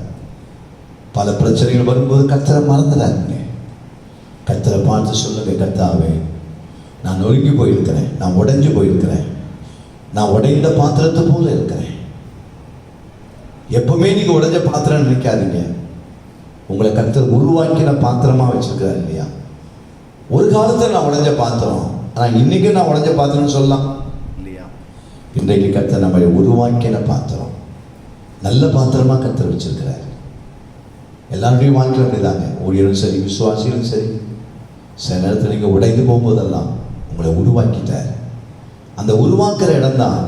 பல பிரச்சனைகள் வரும்போது கர்த்தரை மறந்துடாங்க. கர்த்தரை பார்த்து சொல்லுங்க, கர்த்தாவே, நான் நொறுங்கி போயிருக்கிறேன், நான் உடைஞ்சு போயிருக்கிறேன், நான் உடைந்த பாத்திரத்தை போல இருக்கிறேன். எப்பவுமே நீங்க உடைஞ்ச பாத்திரம் நினைக்காதீங்க. உங்களை கர்த்தர் உருவாக்கின பாத்திரமா வச்சிருக்கிறார் இல்லையா? ஒரு காலத்தில் நான் உடைஞ்ச பாத்திரம், ஆனா இன்னைக்கு நான் உடைஞ்ச பாத்திரம்னு சொல்லலாம் இல்லையா? இன்றைக்கு கர்த்தர் நம்மை உருவாக்கின பாத்திரம், நல்ல பாத்திரமா கர்த்தர் வச்சிருக்கிறார். எல்லாருடைய வாழ்க்கையில் அப்படிதாங்க. ஊழியரும் சரி, விசுவாசிகளும் சரி, சில நேரத்தில் நீங்க உடைந்து போகும்போதெல்லாம் உங்களை உருவாக்கிட்டார். அந்த உருவாக்குற இடம் தான்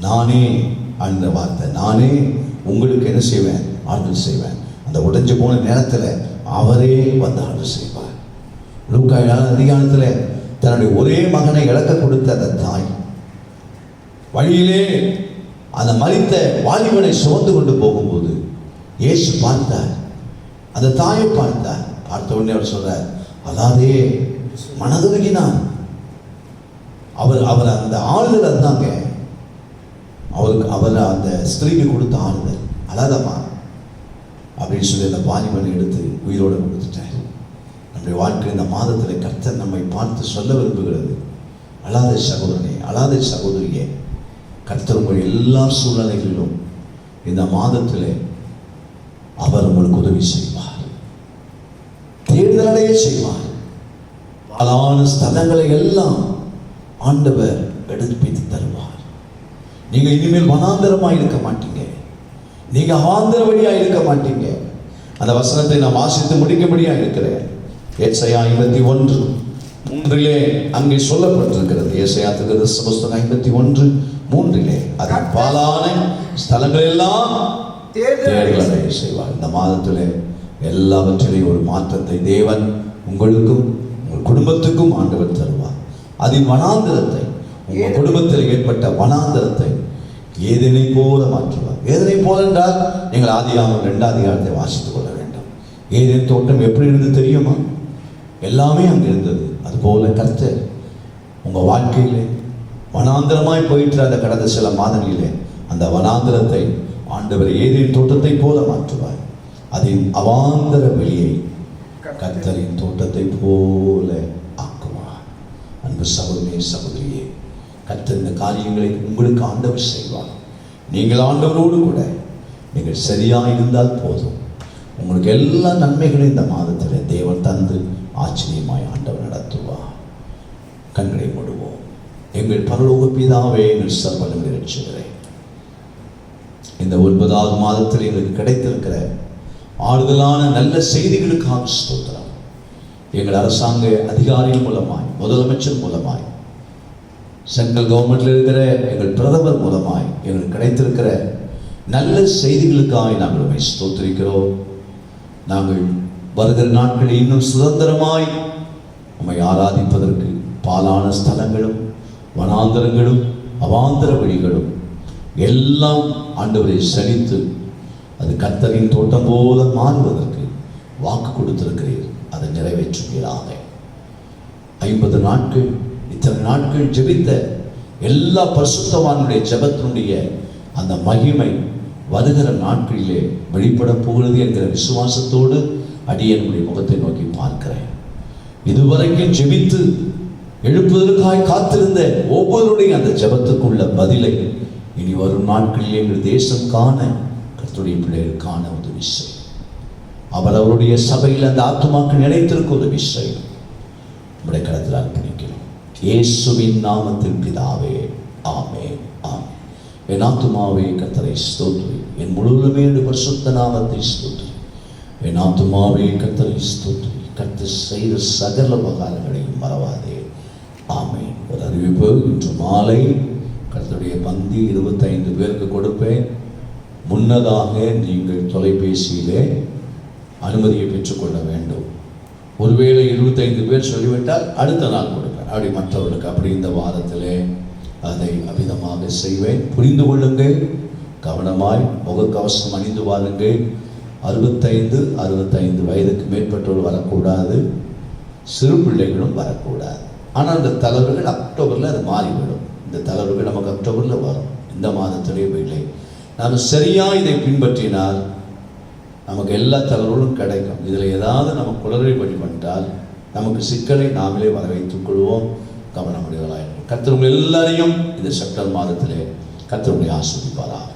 நானே. அந்த வார்த்தை, நானே உங்களுக்கு என்ன செய்வேன், ஆறுதல் செய்வேன். அந்த உடைஞ்சு போன நேரத்தில் அவரே வந்து ஆறுதல் செய்வார். லூக்கா 7 அதிகாரத்தில் தன்னுடைய ஒரே மகனை இழக்க கொடுத்த அந்த தாய் வழியிலே அந்த மரித்த வாலிபனை சுமந்து கொண்டு போகும்போது இயேசு பார்த்தார், அந்த தாயை பார்த்தார். பார்த்த உடனே அவர் சொல்றார், அதாதே மனதுருகினார். அவர் அந்த ஆறுதல் இருந்தாங்க. அவர் அந்த ஸ்திரீக்கு கொடுத்த ஆறுதல், அழாதம்மா அப்படின்னு சொல்லி அந்த வாலிபனை எடுத்து உயிரோடு கொடுத்துட்டார். நம்முடைய வாழ்க்கை இந்த மாதத்தில் கர்த்தர் நம்மை பார்த்து சொல்ல விரும்புகிறது, அழாத சகோதரனே, அழாத சகோதரியே, கர்த்தர் உங்கள் எல்லா சூழ்நிலைகளிலும் இந்த மாதத்தில் அவர் உங்களுக்கு உதவி செய்வார், தேர்தலையே செய்வார். பலான ஸ்தலங்களை எல்லாம் ஆண்டவர் எடுப்பித்து தருவார். நீங்க இனிமேல் வனாந்தரமாக இருக்க மாட்டீங்க, நீங்க அவாந்தர வழியா இருக்க மாட்டீங்க. அந்த வசனத்தை நான் வாசித்து முடிக்கும்படியா இருக்கிறேன். ஏசாயா 51:3 அங்கே சொல்லப்பட்டிருக்கிறது. ஏசாயா தீர்க்கதரிசன புஸ்தகம் 51:3 அதன் பாலான ஸ்தலங்கள் எல்லாம் தேர்தலை செய்வார். இந்த மாதத்தில் எல்லாவற்றிலையும் ஒரு மாற்றத்தை தேவன் உங்களுக்கும் உங்கள் குடும்பத்துக்கும் ஆண்டவர் தருவார். அதின் வனாந்தரத்தை, உங்கள் குடும்பத்தில் ஏற்பட்ட வனாந்தரத்தை ஏதேனை போல மாற்றுவார். ஏதேனை போல என்றால் நீங்கள் ஆதியாகமம் 2 அதிகாரத்தை வாசித்துக் கொள்ள வேண்டும். ஏதேன் தோட்டம் எப்படி இருந்தது தெரியுமா? எல்லாமே அங்கே இருந்தது. அதுபோல கர்த்தர் உங்கள் வாழ்க்கையிலே வனாந்தரமாய் போயிட்டு அந்த கடந்த சில மாதங்களிலே அந்த வனாந்தரத்தை ஆண்டவர் ஏதேன் தோட்டத்தை போல மாற்றுவார். அதின் அவாந்தர வெளியை கர்த்தரின் தோட்டத்தை போல ஆக்குவார். அன்பு சகோதரனே, சகோதரியே, கர்த்தர் இந்த காரியங்களை உங்களுக்கு ஆண்டவர் செய்வார். நீங்கள் ஆண்டவரோடு கூட நீங்கள் சரியாக இருந்தால் போதும். உங்களுக்கு எல்லா நன்மைகளையும் இந்த மாதத்தில் தேவன் தந்து ஆச்சரியமாய் ஆண்டவர் நடத்துவார். கண்களை மூடுவோம். எங்கள் பரலோக பிதாவே, எங்கள் சர்வவல்லமை இரட்சகரே, இந்த 9வது மாதத்தில் எங்களுக்கு கிடைத்திருக்கிற ஆறுதலான நல்ல செய்திகளுக்காக ஸ்தோத்திரம். எங்கள் அரசாங்க அதிகாரிகள் மூலமாய், முதலமைச்சர் மூலமாய், சென்ட்ரல் கவர்மெண்ட்ல இருக்கிற எங்கள் பிரதமர் மூலமாய் எங்களுக்கு கிடைத்திருக்கிற நல்ல செய்திகளுக்காய் நாங்கள் உம்மை ஸ்தோத்திரிக்கிறோம். நாங்கள் வருகிற நாட்களில் இன்னும் சுதந்திரமாய் உம்மை ஆராதிப்பதற்கு பாலான ஸ்தலங்களும் வனாந்தரங்களும் அவாந்தர வழிகளும் எல்லாம் ஆண்டவரை செழித்து அது கர்த்தரின் தோட்டம் போல மாறுவதற்கு வாக்கு கொடுத்திருக்கிறீர். அதை நிறைவேற்றுவீராக. 50 நாட்கள் இத்தனை நாட்கள் ஜெபித்த எல்லா பரிசுத்தவான்களுடைய ஜெபத்தினுடைய அந்த மகிமை வருகிற நாட்களிலே வெளிப்பட போகிறது என்கிற விசுவாசத்தோடு அடியனுடைய முகத்தை நோக்கி பார்க்கிறேன். இதுவரைக்கும் ஜெபித்து எழுப்புவதற்காய் காத்திருந்த ஒவ்வொருடைய அந்த ஜெபத்துக்குள்ள பதிலை இனி வரும் நாட்களில் எங்கள் தேசம் காண கர்த்தருடைய பிள்ளைகள் காண உதவி செய்யும். அவருடைய சபையில் அந்த ஆத்துமாக்கள் நிலைத்திருக்க உதவி செய்யும். நம்முடைய கருத்தில் அர்ப்பணிக்கிறோம். இயேசுவின் நாமத்தில் பிதாவே, ஆமென், ஆமென். என் ஆத்துமாவே கர்த்தரை ஸ்தோத்திரி, என் முழுவதுமே பரிசுத்த நாமத்தை ஸ்தோத்திரி. என் ஆத்துமாவே கர்த்தரை ஸ்தோத்திரி, கர்த்தர் செய்த சகல உபகாரங்களையும் மறவாதே. ஆமென். ஒரு அறிவிப்பு, இன்று மாலை கர்த்தருடைய பந்தி 25 பேருக்கு கொடுப்பேன். முன்னதாக நீங்கள் தொலைபேசியிலே அனுமதியை பெற்றுக்கொள்ள வேண்டும். ஒருவேளை 25 பேர் சொல்லிவிட்டால் அடுத்த நாள் கொடுப்பேன். அப்படி மற்றவர்களுக்கு அப்படி இந்த வாரத்திலே அதை அபிதமாக செய்வேன். புரிந்து கொள்ளுங்கள். கவனமாய் முகக்கவசம் அணிந்து வாருங்கள். 65 வயதுக்கு மேற்பட்டோர் வரக்கூடாது. சிறு பிள்ளைகளும் வரக்கூடாது. ஆனால் இந்த தளர்வுகள் அக்டோபரில் அது மாறிவிடும். இந்த தளர்வுகள் நமக்கு அக்டோபரில் வரும். இந்த மாதத்திலே இல்லை. நாம் சரியாக இதை பின்பற்றினால் நமக்கு எல்லா தளர்வுகளும் கிடைக்கும். இதில் ஏதாவது நம்ம குளறுபடி பண்ணிட்டால் நமக்கு சிக்கலை நாமளே வர வைத்துக் கொள்வோம். கவனமுடையவர்களாக கர்த்தர் உங்கள் எல்லாரையும் இந்த செப்டம்பர் மாதத்திலே கர்த்தர் உங்களை ஆசீர்வதிப்பாராக.